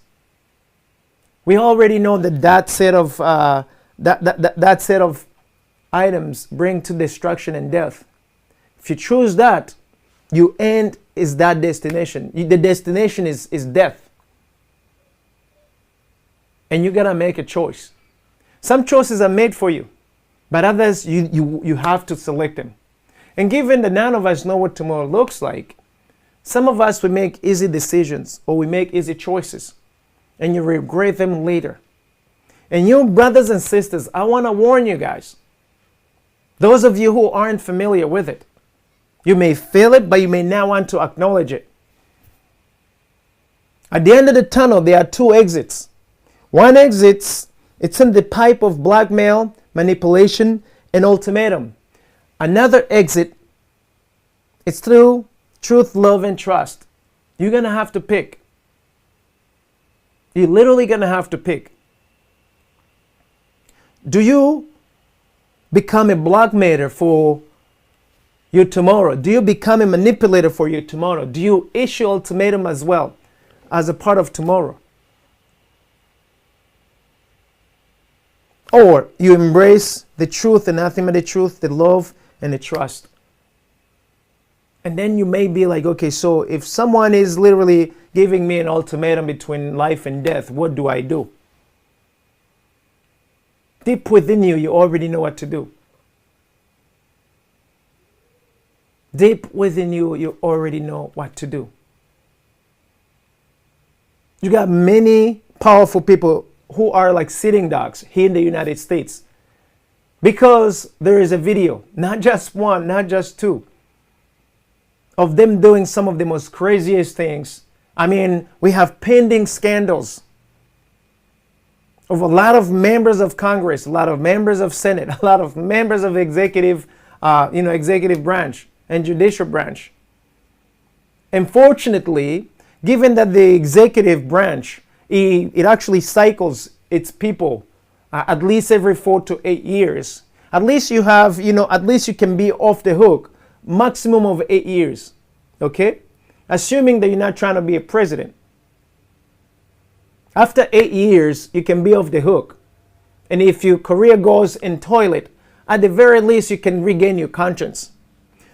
We already know that set of that set of items bring to destruction and death. If you choose that, you end is that destination. The destination is death. And you gotta make a choice. Some choices are made for you, but others you have to select them. And given that none of us know what tomorrow looks like, some of us, we make easy decisions or we make easy choices and you regret them later. And you brothers and sisters, I want to warn you guys, those of you who aren't familiar with it, you may feel it, but you may not want to acknowledge it. At the end of the tunnel, there are two exits. One exit, it's in the pipe of blackmail, manipulation, and ultimatum. Another exit, it's through truth, love, and trust. You're going to have to pick. You're literally going to have to pick. Do you become a blackmailer for your tomorrow? Do you become a manipulator for your tomorrow? Do you issue ultimatum as well as a part of tomorrow? Or you embrace the truth and nothing but the truth, the love and the trust. And then you may be like, okay, so if someone is literally giving me an ultimatum between life and death, what do I do? Deep within you, you already know what to do. Deep within you, you already know what to do. You got many powerful people who are like sitting dogs here in the United States because there is a video, not just one, not just two, of them doing some of the most craziest things. I mean, we have pending scandals of a lot of members of Congress, a lot of members of Senate, a lot of members of executive branch and judicial branch. Unfortunately, given that the executive branch, it actually cycles its people at least every 4 to 8 years. At least you have, at least you can be off the hook, maximum of 8 years, okay? Assuming that you're not trying to be a president. After 8 years, you can be off the hook. And if your career goes in toilet, at the very least, you can regain your conscience.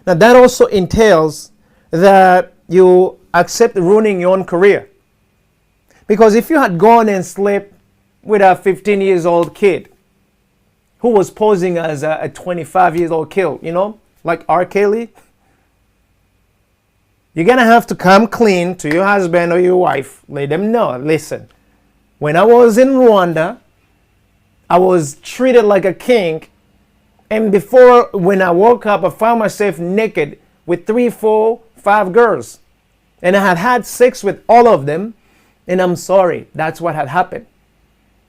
Now, that also entails that you accept ruining your own career. Because if you had gone and slept with a 15 years old kid who was posing as a 25 years old kid, like R. Kelly, you're going to have to come clean to your husband or your wife. Let them know, listen, when I was in Rwanda, I was treated like a king And before, when I woke up, I found myself naked with 3, 4, 5 girls. And I had had sex with all of them. And I'm sorry, that's what had happened.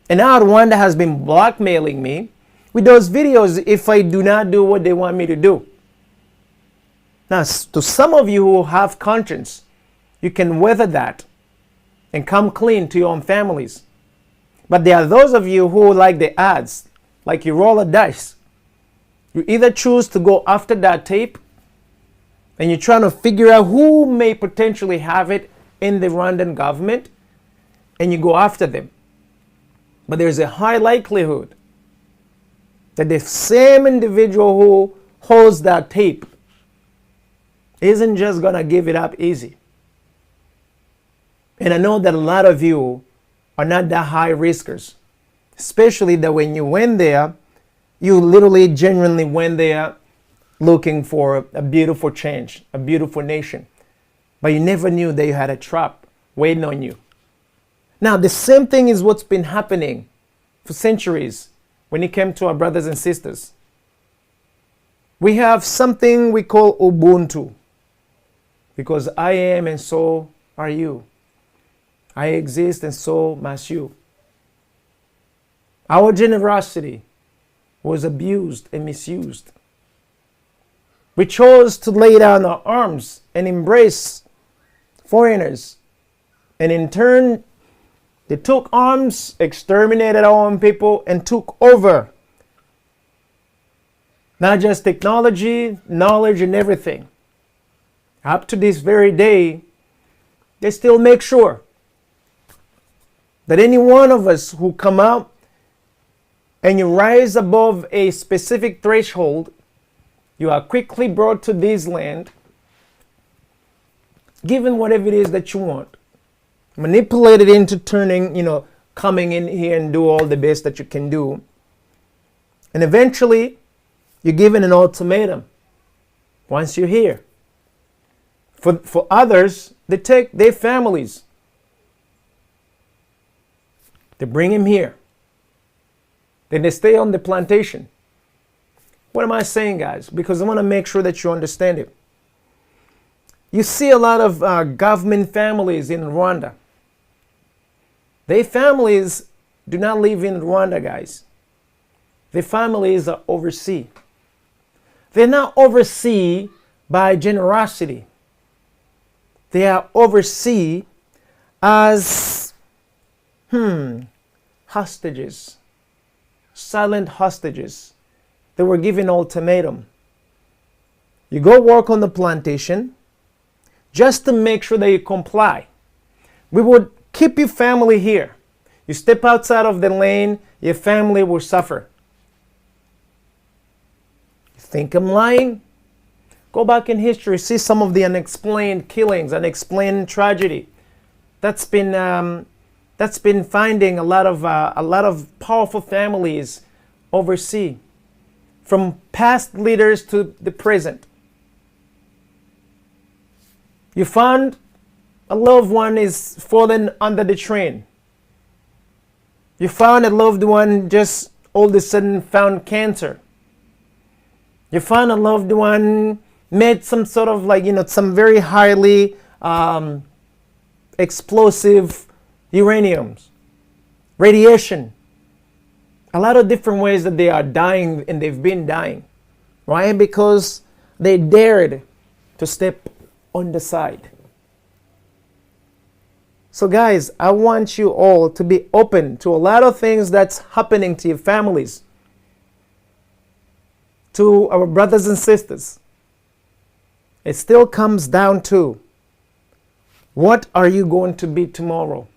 And now Rwanda has been blackmailing me with those videos if I do not do what they want me to do. Now, to some of you who have conscience, you can weather that and come clean to your own families. But there are those of you who like the ads, like you roll a dice. You either choose to go after that tape and you're trying to figure out who may potentially have it in the Rwandan government, and you go after them. But there's a high likelihood that the same individual who holds that tape isn't just going to give it up easy. And I know that a lot of you are not that high riskers, especially that when you went there, you literally genuinely went there looking for a beautiful change, a beautiful nation. But you never knew that you had a trap waiting on you. Now, the same thing is what's been happening for centuries when it came to our brothers and sisters. We have something we call Ubuntu. Because I am and so are you. I exist and so must you. Our generosity was abused and misused. We chose to lay down our arms and embrace foreigners. And in turn, they took arms, exterminated our own people, and took over. Not just technology, knowledge, and everything. Up to this very day, they still make sure that any one of us who come out and you rise above a specific threshold, you are quickly brought to this land, given whatever it is that you want, manipulated into turning, coming in here and do all the best that you can do. And eventually, you're given an ultimatum once you're here. For others, they take their families. They bring him here. Then they stay on the plantation. What am I saying, guys? Because I want to make sure that you understand it. You see a lot of government families in Rwanda. Their families do not live in Rwanda, guys. Their families are overseas. They're not overseas by generosity. They are overseas as hostages, silent hostages. They were given ultimatum. You go work on the plantation just to make sure that you comply. We would keep your family here. You step outside of the lane, your family will suffer. You think I'm lying? Go back in history, see some of the unexplained killings, unexplained tragedy. That's been finding a lot of powerful families overseas, from past leaders to the present. You found a loved one is fallen under the train. You found a loved one just all of a sudden found cancer. You found a loved one made some sort of some very highly explosive uraniums, radiation. A lot of different ways that they are dying, and they've been dying. Why? Because they dared to step on the side. So guys, I want you all to be open to a lot of things that's happening to your families, to our brothers and sisters. It still comes down to, what are you going to be tomorrow?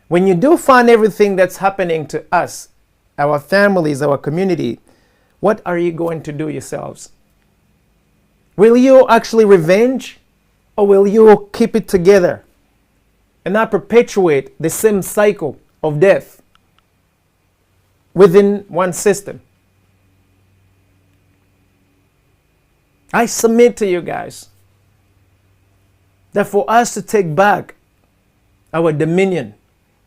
When you do find everything that's happening to us, our families, our community, what are you going to do yourselves? Will you actually revenge, or will you keep it together and not perpetuate the same cycle of death within one system? I submit to you guys that for us to take back our dominion,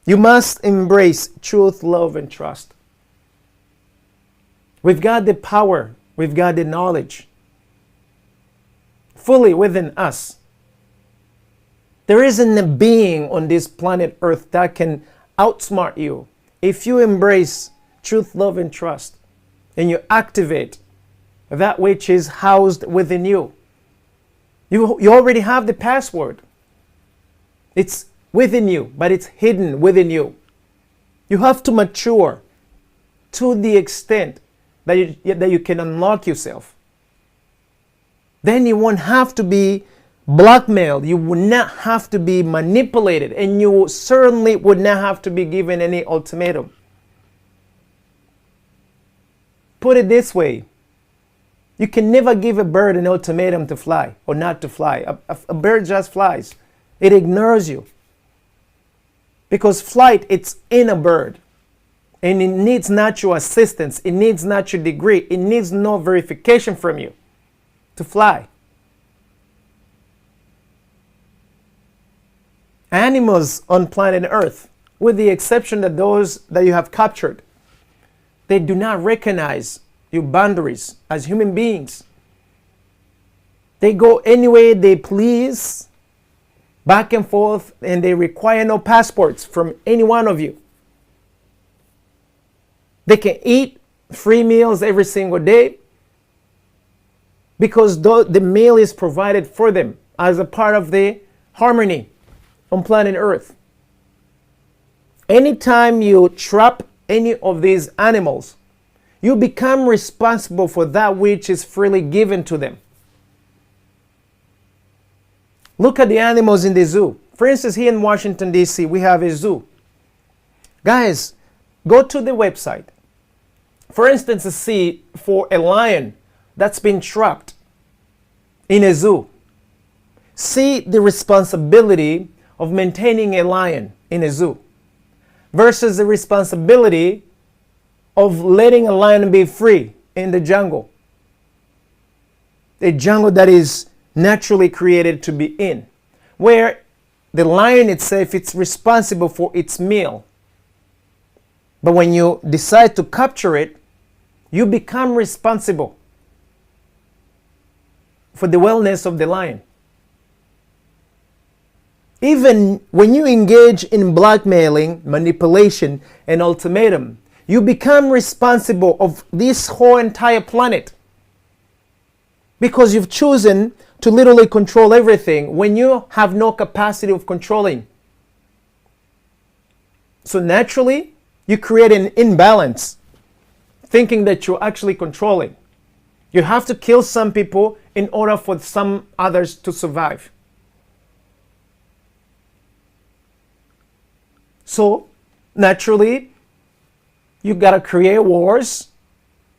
you must embrace truth, love, and trust. We've got the power We've got the knowledge fully within us. There isn't a being on this planet Earth that can outsmart you if you embrace truth, love, and trust, and you activate that which is housed within you. You already have the password. It's within you, but it's hidden within you. You have to mature to the extent that you can unlock yourself. Then you won't have to be blackmailed. You would not have to be manipulated, and you certainly would not have to be given any ultimatum. Put it this way. You can never give a bird an ultimatum to fly or not to fly. A bird just flies. It ignores you. Because flight, it's in a bird. And it needs not your assistance. It needs not your degree. It needs no verification from you to fly. Animals on planet Earth, with the exception of those that you have captured, they do not recognize your boundaries as human beings. They go any way they please, back and forth, and they require no passports from any one of you. They can eat free meals every single day because the meal is provided for them as a part of the harmony on planet Earth. Anytime you trap any of these animals, you become responsible for that which is freely given to them. Look at the animals in the zoo. For instance, here in Washington, D.C., we have a zoo. Guys, go to the website. For instance, see for a lion that's been trapped in a zoo. See the responsibility of maintaining a lion in a zoo versus the responsibility of letting a lion be free in the jungle. A jungle that is naturally created to be in, where the lion itself is responsible for its meal. But when you decide to capture it, you become responsible for the wellness of the lion. Even when you engage in blackmailing, manipulation, and ultimatum, you become responsible of this whole entire planet because you've chosen to literally control everything when you have no capacity of controlling. So naturally, you create an imbalance, thinking that you're actually controlling. You have to kill some people in order for some others to survive. So, naturally, you gotta create wars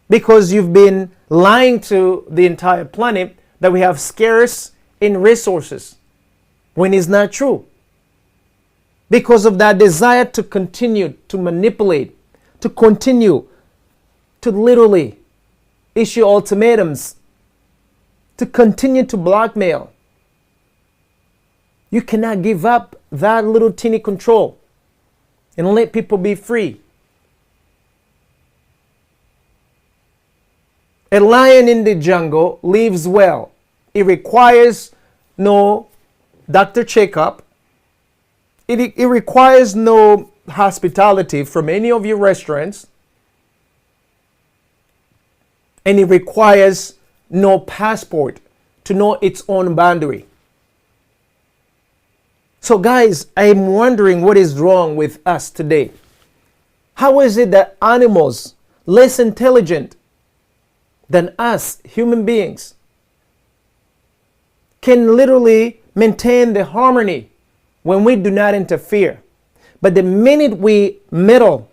because you've been lying to the entire planet that we have scarce in resources when it's not true. Because of that desire to continue to manipulate, to continue to literally issue ultimatums, to continue to blackmail. You cannot give up that little teeny control and let people be free. A lion in the jungle lives well. It requires no doctor checkup. It requires no hospitality from any of your restaurants. And it requires no passport to know its own boundary. So guys, I'm wondering what is wrong with us today. How is it that animals less intelligent than us, human beings, can literally maintain the harmony when we do not interfere? But the minute we meddle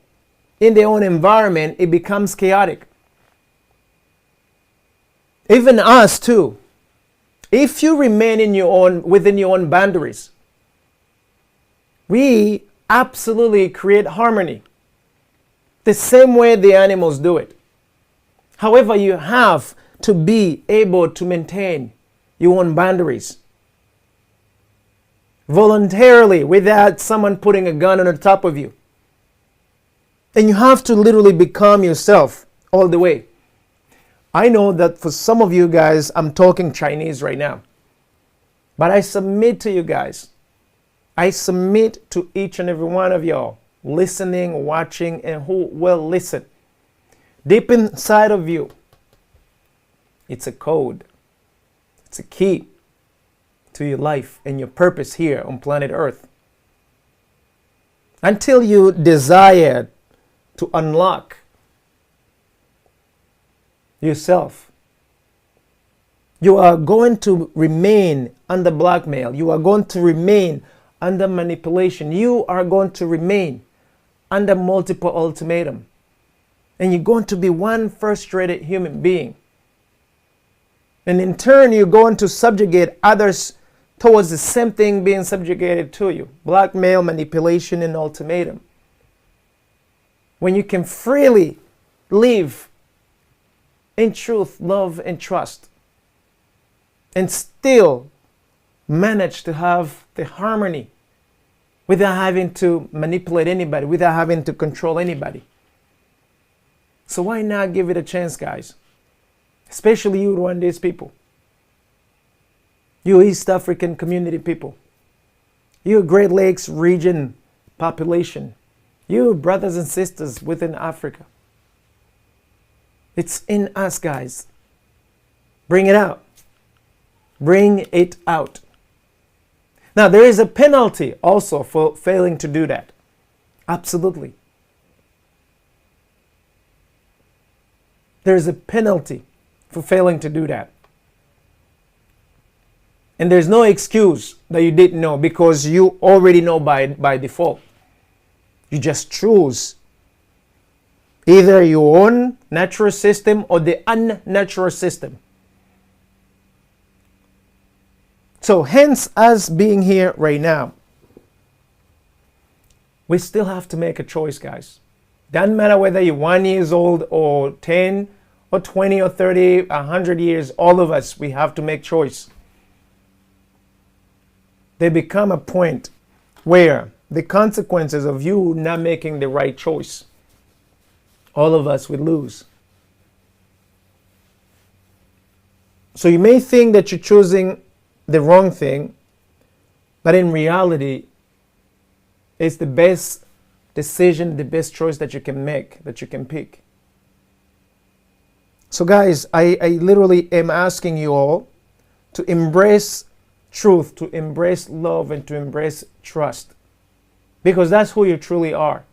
in their own environment, it becomes chaotic. Even us too. If you remain within your own boundaries, we absolutely create harmony the same way the animals do it. However, you have to be able to maintain your own boundaries voluntarily without someone putting a gun on the top of you. And you have to literally become yourself all the way. I know that for some of you guys, I'm talking Chinese right now. But I submit to you guys. I submit to each and every one of y'all listening, watching, and who will listen. Deep inside of you, it's a code. It's a key to your life and your purpose here on planet Earth. Until you desire to unlock yourself, you are going to remain under blackmail. You are going to remain under manipulation. You are going to remain under multiple ultimatum. And you're going to be one frustrated human being. And in turn, you're going to subjugate others towards the same thing being subjugated to you. Blackmail, manipulation, and ultimatum. When you can freely live in truth, love, and trust, and still manage to have the harmony without having to manipulate anybody, without having to control anybody. So why not give it a chance, guys? Especially you Rwandese people. You East African community people. You Great Lakes region population. You brothers and sisters within Africa. It's in us, guys. Bring it out. Bring it out. Now, there is a penalty also for failing to do that. Absolutely. There is a penalty for failing to do that. And there's no excuse that you didn't know, because you already know by default. You just choose either your own natural system or the unnatural system. So hence us being here right now, we still have to make a choice, guys. Doesn't matter whether you're 1 year old or 10 or 20 or 30, 100 years, all of us, we have to make choice. There become a point where the consequences of you not making the right choice, all of us will lose. So you may think that you're choosing the wrong thing, but in reality, it's the best decision, the best choice that you can make, that you can pick. So guys, I literally am asking you all to embrace truth, to embrace love, and to embrace trust. Because that's who you truly are.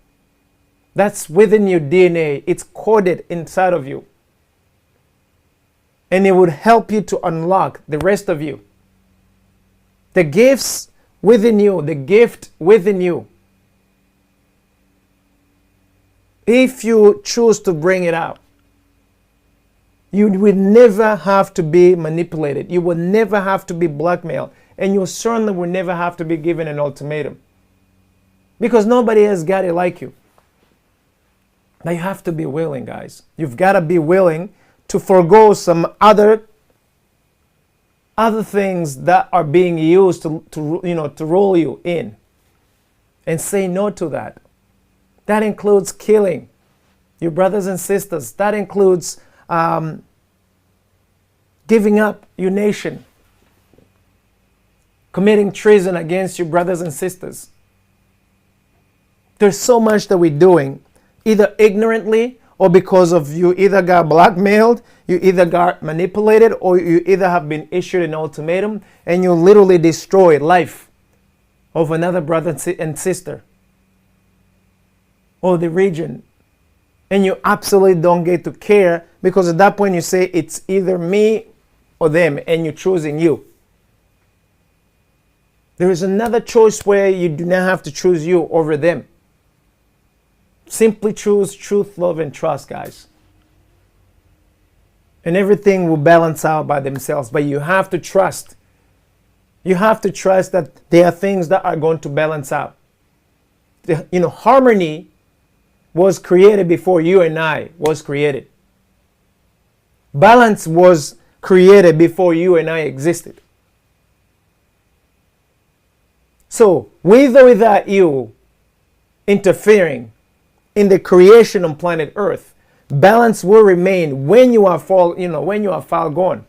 That's within your DNA. It's coded inside of you. And it would help you to unlock the rest of you. The gifts within you, the gift within you. If you choose to bring it out, you will never have to be manipulated. You will never have to be blackmailed. And you certainly will never have to be given an ultimatum. Because nobody has got it like you. Now you have to be willing, guys. You've got to be willing to forego some other things that are being used to roll you in. And say no to that. That includes killing your brothers and sisters. That includes giving up your nation, committing treason against your brothers and sisters. There's so much that we're doing, either ignorantly or because of you either got blackmailed, you either got manipulated, or you either have been issued an ultimatum and you literally destroyed life of another brother and sister or the region. And you absolutely don't get to care, because at that point you say it's either me or them, and you're choosing you. There is another choice where you do not have to choose you over them. Simply choose truth, love, and trust, guys. And everything will balance out by themselves. But you have to trust. You have to trust that there are things that are going to balance out. Harmony was created before you and I was created. Balance was created before you and I existed. So, with or without you interfering in the creation on planet Earth, balance will remain when you are far gone.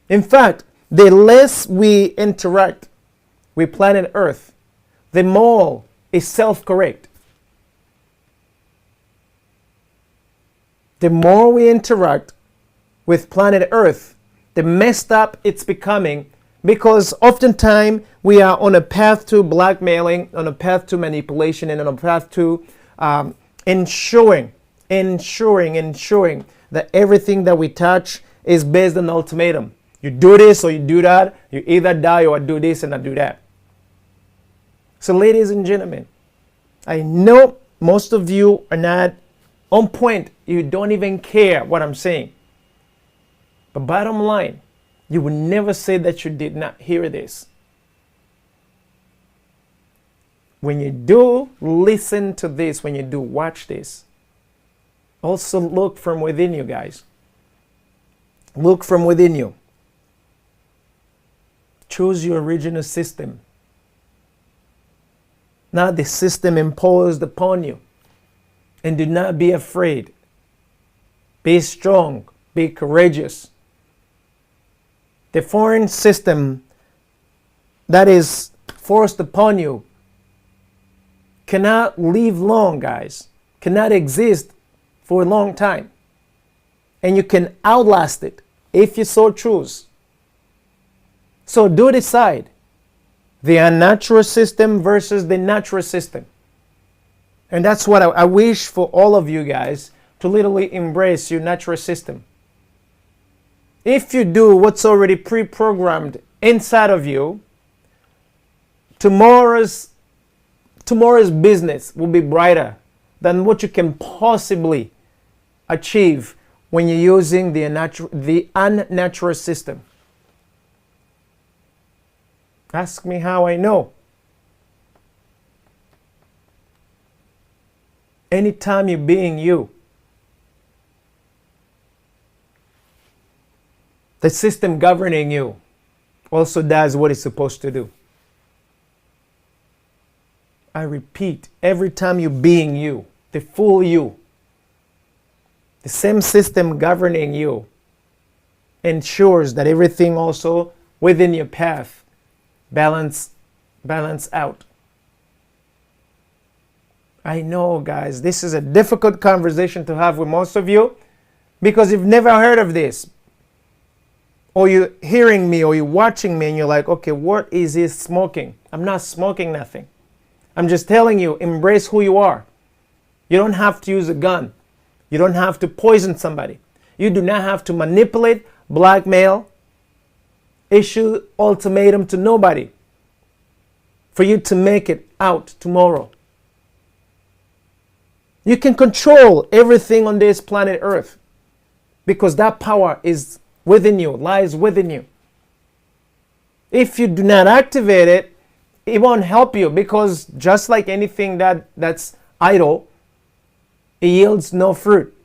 In fact, the less we interact with planet Earth, the more it self-correct. The more we interact with planet Earth, the messed up it's becoming, because oftentimes we are on a path to blackmailing, on a path to manipulation, and on a path to ensuring that everything that we touch is based on ultimatum. You do this or you do that. You either die or do this and I do that. So ladies and gentlemen, I know most of you are not on point. You don't even care what I'm saying. But bottom line, you will never say that you did not hear this. When you do listen to this, when you do watch this, also look from within you, guys. Look from within you. Choose your original system, not the system imposed upon you. And do not be afraid. Be strong. Be courageous. The foreign system that is forced upon you cannot live long, guys. Cannot exist for a long time. And you can outlast it if you so choose. So do decide the unnatural system versus the natural system. And that's what I wish for all of you guys, to literally embrace your natural system. If you do what's already pre-programmed inside of you, tomorrow's business will be brighter than what you can possibly achieve when you're using the unnatural system. Ask me how I know. Anytime you're being you, the system governing you also does what it's supposed to do. I repeat, every time you're being you, the full you, the same system governing you ensures that everything also within your path balance out. I know, guys, this is a difficult conversation to have with most of you, because you've never heard of this. Or you're hearing me or you're watching me and you're like, okay, what is he smoking? I'm not smoking nothing. I'm just telling you, embrace who you are. You don't have to use a gun. You don't have to poison somebody. You do not have to manipulate, blackmail, issue ultimatum to nobody for you to make it out tomorrow. You can control everything on this planet Earth, because that power is within you, lies within you. If you do not activate it, it won't help you, because just like anything that's idle, it yields no fruit.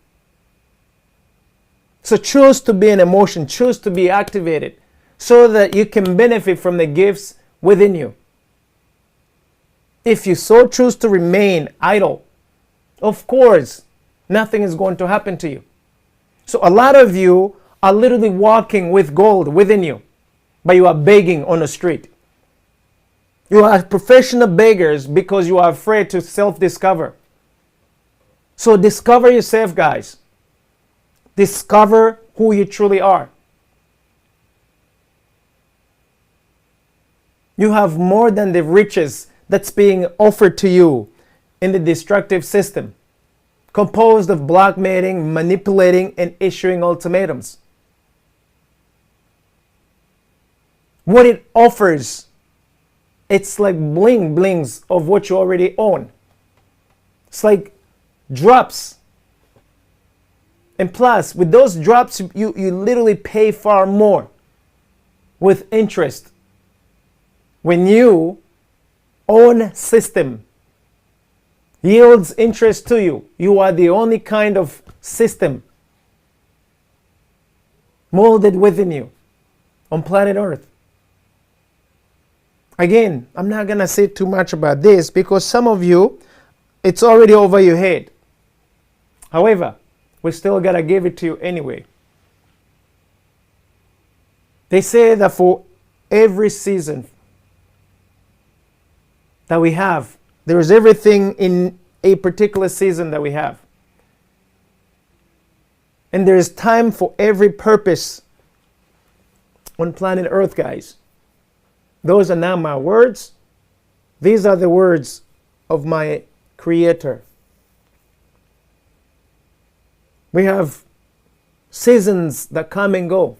So choose to be in emotion, choose to be activated, so that you can benefit from the gifts within you. If you so choose to remain idle, of course, nothing is going to happen to you. So a lot of you are literally walking with gold within you, but you are begging on the street. You are professional beggars because you are afraid to self-discover. So discover yourself, guys. Discover who you truly are. You have more than the riches that's being offered to you in the destructive system, composed of blackmailing, manipulating, and issuing ultimatums. What it offers, it's like blings of what you already own. It's like drops. And plus, with those drops, you literally pay far more with interest. When you own system yields interest to you, you are the only kind of system molded within you on planet Earth. Again, I'm not going to say too much about this, because some of you, it's already over your head. However, we still gotta give it to you anyway. They say that for every season that we have, there is everything in a particular season that we have. And there is time for every purpose on planet Earth, guys. Those are not my words. These are the words of my Creator. We have seasons that come and go,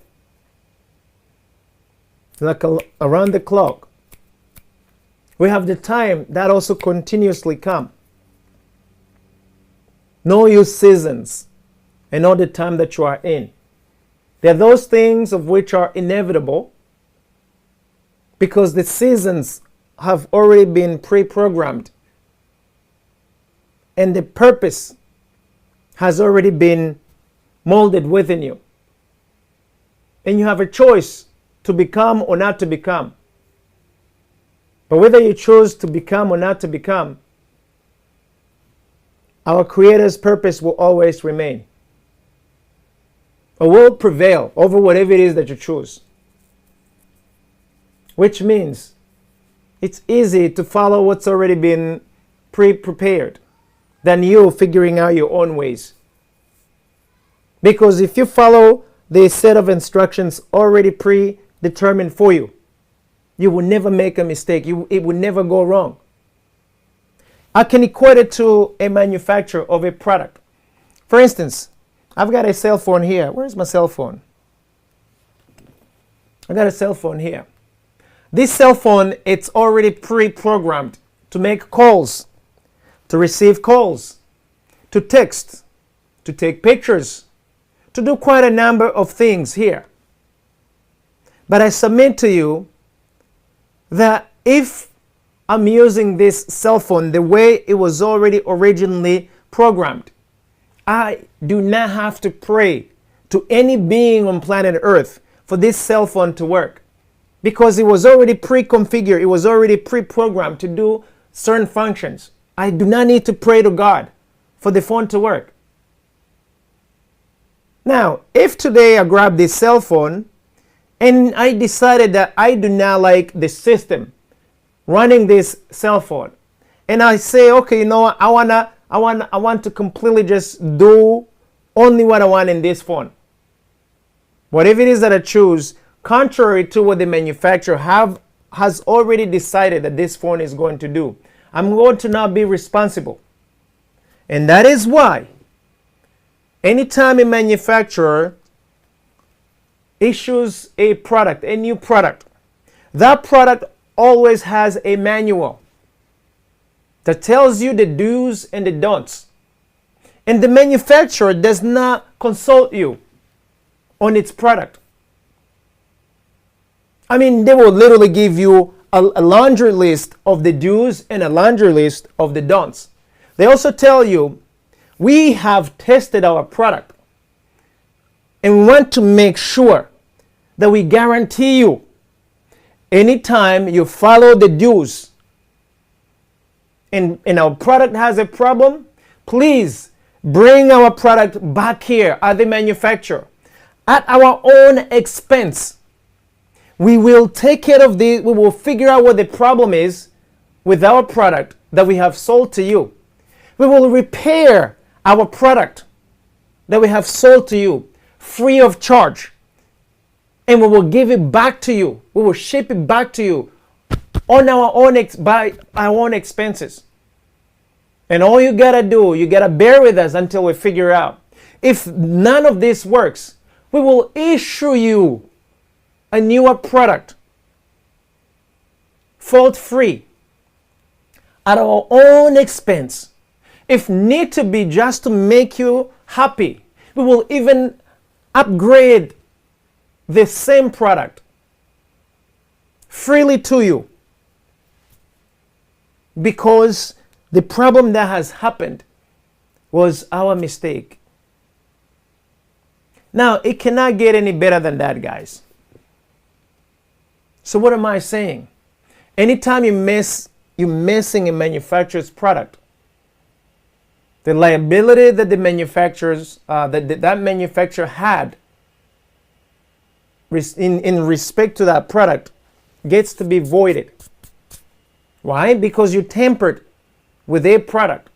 like around the clock. We have the time that also continuously come. Know your seasons and know the time that you are in. There are those things of which are inevitable because the seasons have already been pre-programmed and the purpose has already been molded within you. And you have a choice to become or not to become. But whether you choose to become or not to become, our Creator's purpose will always remain. Or will prevail over whatever it is that you choose. Which means it's easy to follow what's already been pre-prepared than you figuring out your own ways. Because if you follow the set of instructions already predetermined for you, you will never make a mistake. It will never go wrong. I can equate it to a manufacturer of a product. For instance, I've got a cell phone here. Where's my cell phone? I got a cell phone here. This cell phone, it's already pre-programmed to make calls, to receive calls, to text, to take pictures, to do quite a number of things here. But I submit to you that if I'm using this cell phone the way it was already originally programmed, I do not have to pray to any being on planet Earth for this cell phone to work. Because it was already pre-configured, it was already pre-programmed to do certain functions. I do not need to pray to God for the phone to work. Now, if today I grab this cell phone and I decided that I do not like the system running this cell phone, and I say, okay, you know what, I want to completely just do only what I want in this phone. Whatever it is that I choose, contrary to what the manufacturer has already decided that this phone is going to do, I'm going to now be responsible. And that is why anytime a manufacturer issues a product, a new product, that product always has a manual that tells you the do's and the don'ts. And the manufacturer does not consult you on its product. I mean, they will literally give you a laundry list of the do's and a laundry list of the don'ts. They also tell you, we have tested our product and we want to make sure that we guarantee you anytime you follow the do's and our product has a problem, please bring our product back here at the manufacturer at our own expense. We will take care of this. We will figure out what the problem is with our product that we have sold to you. We will repair our product that we have sold to you free of charge. And we will give it back to you. We will ship it back to you on our own by our own expenses. And all you gotta do, you gotta bear with us until we figure out. If none of this works, we will issue you a newer product, fault-free, at our own expense. If need to be, just to make you happy, we will even upgrade the same product freely to you, because the problem that has happened was our mistake. Now, it cannot get any better than that, guys. So what am I saying? Anytime you're messing a manufacturer's product, The liability that the manufacturers, that manufacturer had in respect to that product gets to be voided. Why? Because you tampered with their product.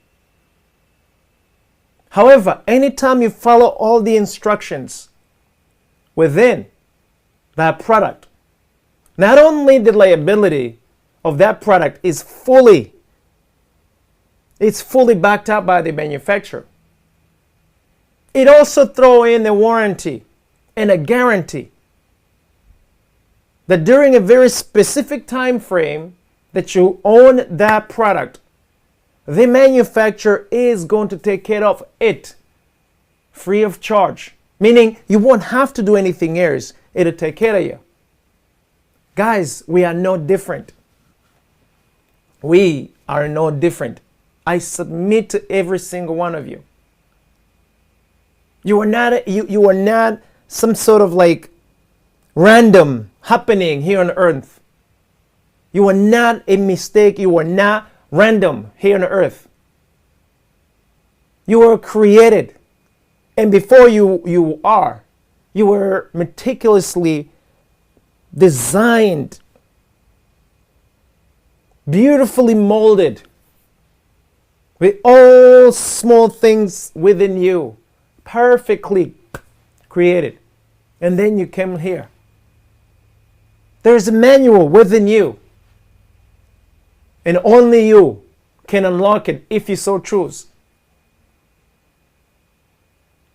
However, anytime you follow all the instructions within that product, not only the liability of that product is fully backed up by the manufacturer, it also throws in a warranty and a guarantee that during a very specific time frame that you own that product, the manufacturer is going to take care of it free of charge. Meaning you won't have to do anything else. It'll take care of you. Guys, we are no different. We are no different. I submit to every single one of you. You are not some sort of like random happening here on earth. You are not a mistake. You are not random here on earth. You were created. And before you were meticulously designed, beautifully molded, with all small things within you, perfectly created. And then you came here. There's a manual within you. And only you can unlock it if you so choose.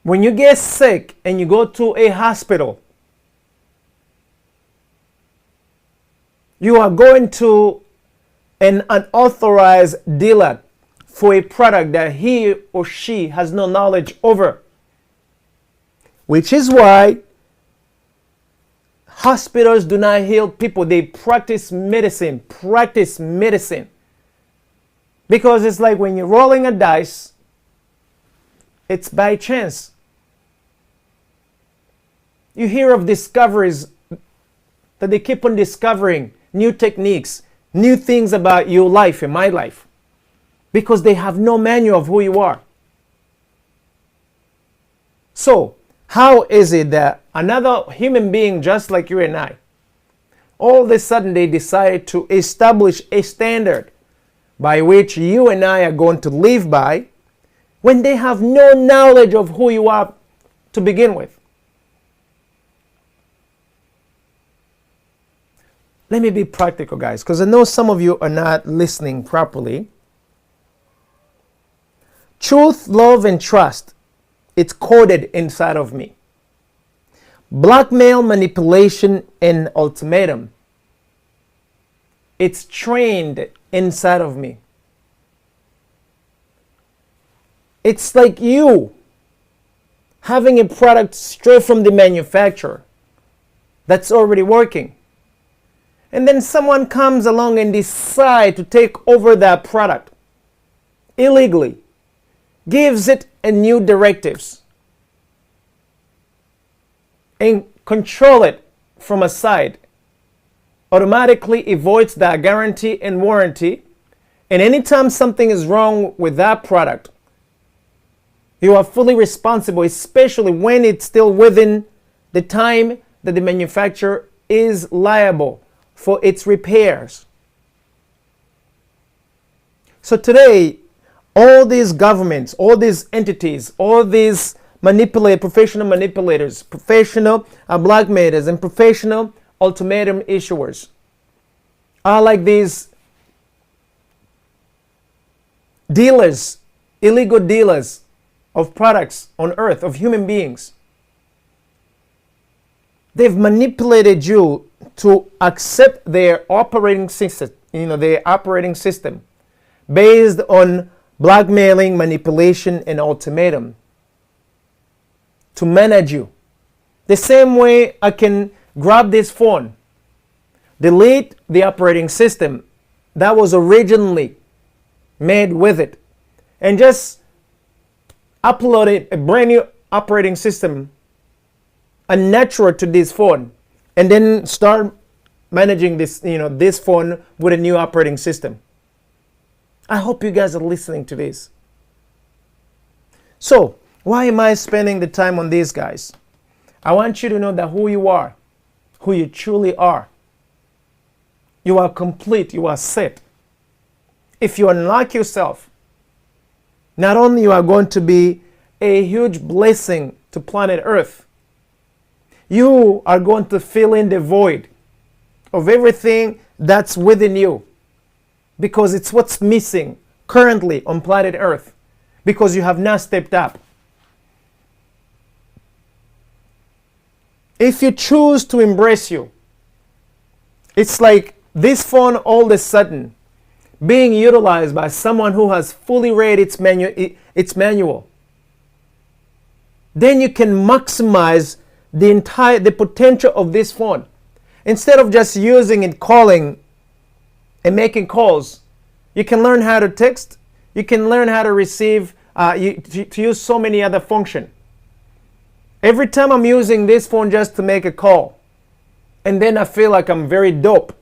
When you get sick and you go to a hospital, you are going to an unauthorized dealer for a product that he or she has no knowledge over. Which is why hospitals do not heal people. They practice medicine. Because it's like when you're rolling a dice, it's by chance. You hear of discoveries that they keep on discovering new techniques, new things about your life and my life, because they have no manual of who you are. So, how is it that another human being just like you and I, all of a sudden they decide to establish a standard by which you and I are going to live by, when they have no knowledge of who you are to begin with? Let me be practical, guys, because I know some of you are not listening properly. Truth, love, and trust, it's coded inside of me. Blackmail, manipulation, and ultimatum, it's trained inside of me. It's like you having a product straight from the manufacturer that's already working. And then someone comes along and decides to take over that product illegally, gives it a new directives, and control it from a side, automatically avoids that guarantee and warranty. And anytime something is wrong with that product, you are fully responsible, especially when it's still within the time that the manufacturer is liable for its repairs. So today, all these governments, all these entities, all these professional manipulators, professional blackmailers, and professional ultimatum issuers are like these dealers, illegal dealers of products on earth, of human beings. They've manipulated you to accept their operating system, based on blackmailing, manipulation, and ultimatum to manage you. The same way I can grab this phone, delete the operating system that was originally made with it, and just upload it, a brand new operating system, unnatural to this phone, and then start managing this phone with a new operating system. I hope you guys are listening to this. So, why am I spending the time on these guys? I want you to know that who you are, who you truly are. You are complete, you are set. If you unlock yourself, not only you are going to be a huge blessing to planet Earth, you are going to fill in the void of everything that's within you, because it's what's missing currently on planet Earth, because you have not stepped up. If you choose to embrace you, it's like this phone all of a sudden being utilized by someone who has fully read its manual. Then you can maximize the potential of this phone. Instead of just using it, calling and making calls, you can learn how to text. You can learn how to receive, to use so many other functions. Every time I'm using this phone just to make a call, and then I feel like I'm very dope,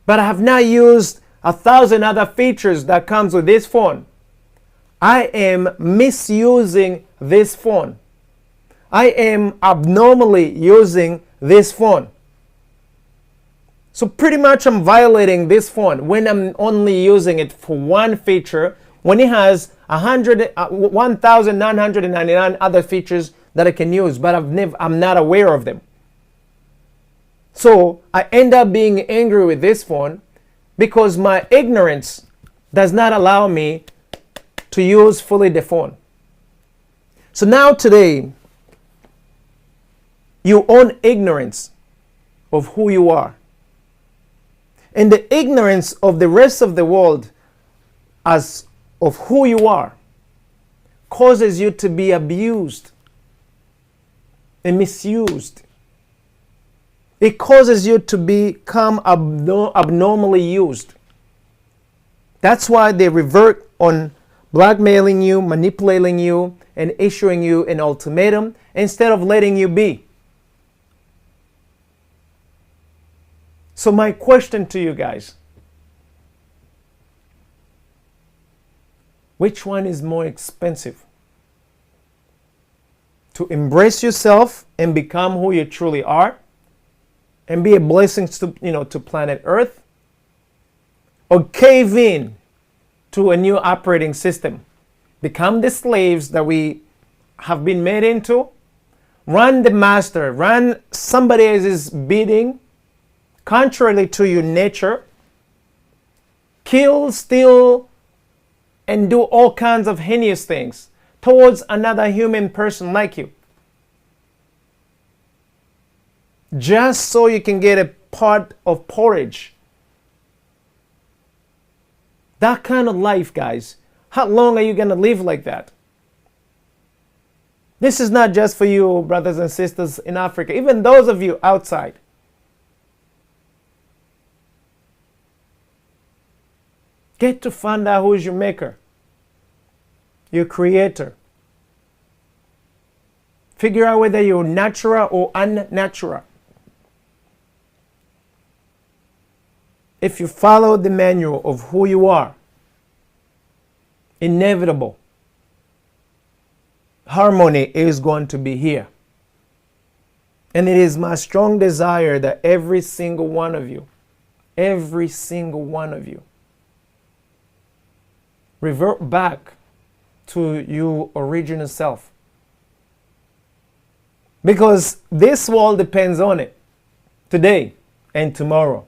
but I have not used 1,000 other features that comes with this phone, I am misusing this phone. I am abnormally using this phone. So pretty much I'm violating this phone when I'm only using it for one feature, when it has 1,999 other features that I can use, but I'm not aware of them. So I end up being angry with this phone because my ignorance does not allow me to use fully the phone. So now today, you own ignorance of who you are. And the ignorance of the rest of the world as of who you are causes you to be abused and misused. It causes you to become abnormally used. That's why they revert on blackmailing you, manipulating you, and issuing you an ultimatum instead of letting you be. So my question to you guys, which one is more expensive? To embrace yourself and become who you truly are and be a blessing to planet Earth, or cave in to a new operating system, become the slaves that we have been made into, run the master, run somebody else's bidding, contrary to your nature, kill, steal, and do all kinds of heinous things towards another human person like you, just so you can get a pot of porridge. That kind of life, guys, how long are you going to live like that? This is not just for you, brothers and sisters in Africa, even those of you outside. Get to find out who is your maker, your creator. Figure out whether you're natural or unnatural. If you follow the manual of who you are, inevitable harmony is going to be here. And it is my strong desire that every single one of you, revert back to your original self. Because this world depends on it today and tomorrow.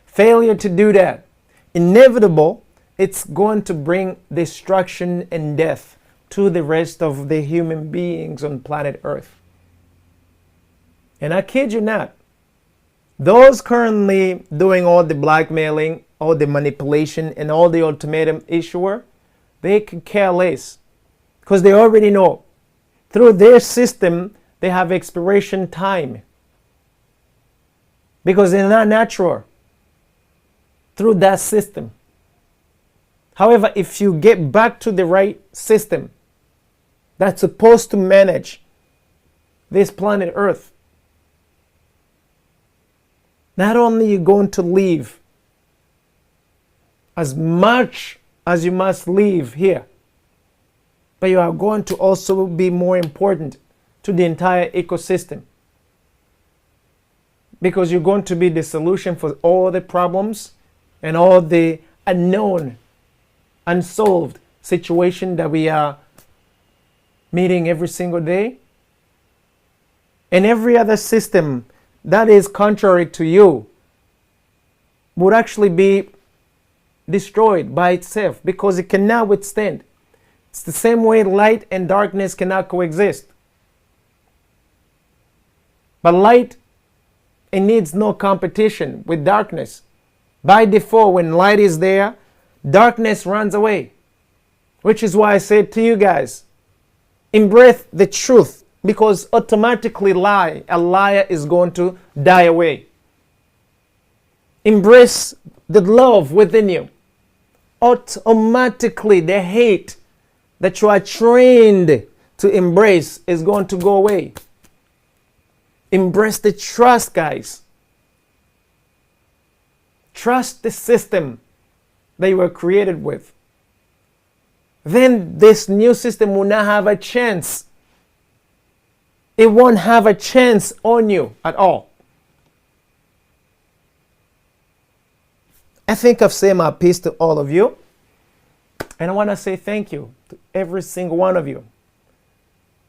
Failure to do that, inevitable, it's going to bring destruction and death to the rest of the human beings on planet Earth. And I kid you not, those currently doing all the blackmailing, all the manipulation, and all the ultimatum issuer, they could care less, because they already know through their system they have expiration time, because they're not natural through that system. However, if you get back to the right system that's supposed to manage this planet Earth, not only are you going to live as much as you must live here, but you are going to also be more important to the entire ecosystem, because you're going to be the solution for all the problems and all the unknown, unsolved situation that we are meeting every single day. And every other system that is contrary to you would actually be destroyed by itself, because it cannot withstand. It's the same way light and darkness cannot coexist. But light, it needs no competition with darkness. By default, when light is there, darkness runs away. Which is why I said to you guys, embrace the truth, because automatically a liar is going to die away. Embrace the love within you. Automatically the hate that you are trained to embrace is going to go away. Embrace the trust, guys. Trust the system that you were created with. Then this new system will not have a chance. It won't have a chance on you at all. I think I've said my piece to all of you. And I want to say thank you to every single one of you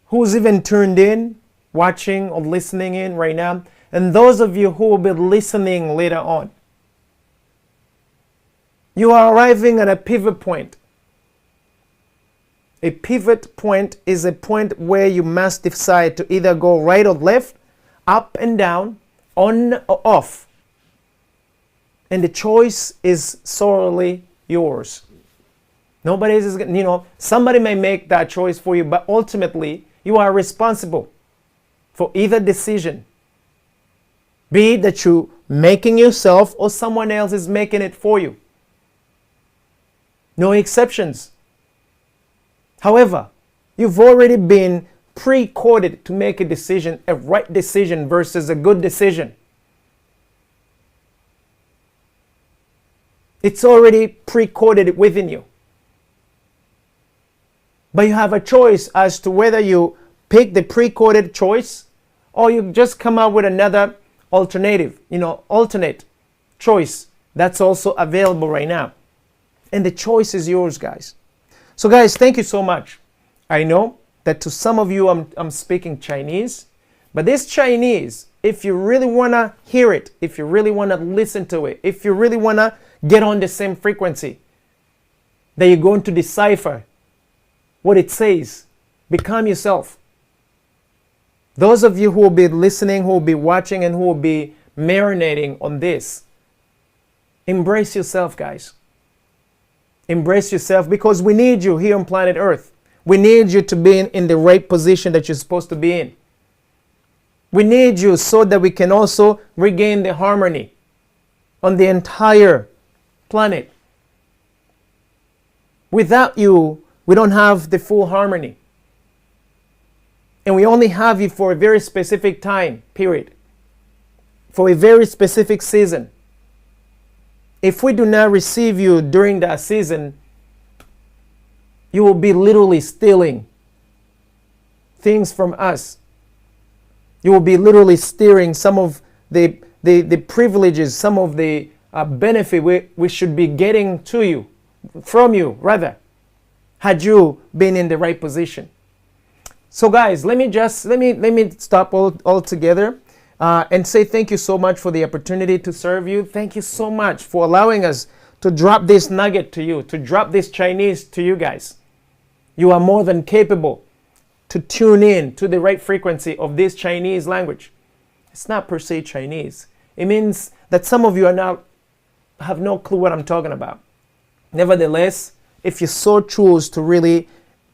who's even tuned in, watching or listening in right now. And those of you who will be listening later on. You are arriving at a pivot point. A pivot point is a point where you must decide to either go right or left, up and down, on or off. And the choice is solely yours. Nobody is, somebody may make that choice for you, but ultimately you are responsible for either decision. Be it that you're making yourself or someone else is making it for you. No exceptions. However, you've already been pre-coded to make a decision, a right decision versus a good decision. It's already pre-coded within you. But you have a choice as to whether you pick the pre-coded choice or you just come up with another alternate choice that's also available right now. And the choice is yours, guys. So guys, thank you so much. I know that to some of you I'm speaking Chinese, but this Chinese, if you really want to hear it, if you really want to listen to it, if you really want to get on the same frequency, that you're going to decipher what it says, become yourself. Those of you who will be listening, who will be watching, and who will be marinating on this, embrace yourself, guys. Embrace yourself, because we need you here on planet Earth. We need you to be in the right position that you're supposed to be in. We need you so that we can also regain the harmony on the entire planet. Without you, we don't have the full harmony. And we only have you for a very specific time period, for a very specific season. If we do not receive you during that season, you will be literally stealing things from us. You will be literally stealing some of the privileges, some of the benefit we should be getting to you, from you rather, had you been in the right position. So guys, let me stop all together. And say thank you so much for the opportunity to serve you. Thank you so much for allowing us to drop this nugget to you, to drop this Chinese to you guys. You are more than capable to tune in to the right frequency of this Chinese language. It's not per se Chinese. It means that some of you have no clue what I'm talking about. Nevertheless, if you so choose to really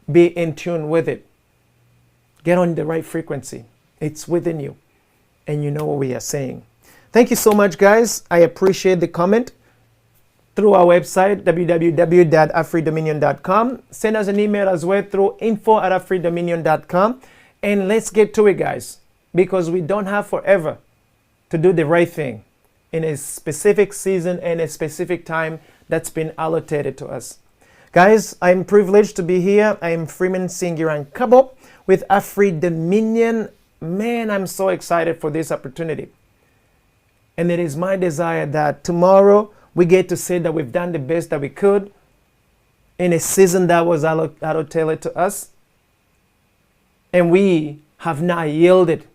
be in tune with it, get on the right frequency. It's within you. And you know what we are saying. Thank you so much, guys. I appreciate the comment through our website, www.afridominion.com. Send us an email as well through info@afridominion.com. And let's get to it, guys, because we don't have forever to do the right thing in a specific season and a specific time that's been allocated to us. Guys, I'm privileged to be here. I am Freeman Singirankabo with Dominion. Man, I'm so excited for this opportunity. And it is my desire that tomorrow we get to say that we've done the best that we could in a season that was allocated to us. And we have now yielded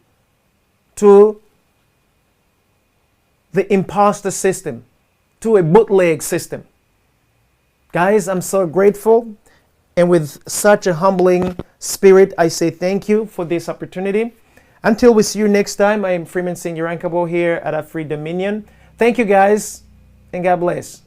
to the imposter system, to a bootleg system. Guys, I'm so grateful. And with such a humbling spirit, I say thank you for this opportunity. Until we see you next time, I am Freeman Singirankabo here at Dominion. Thank you guys, and God bless.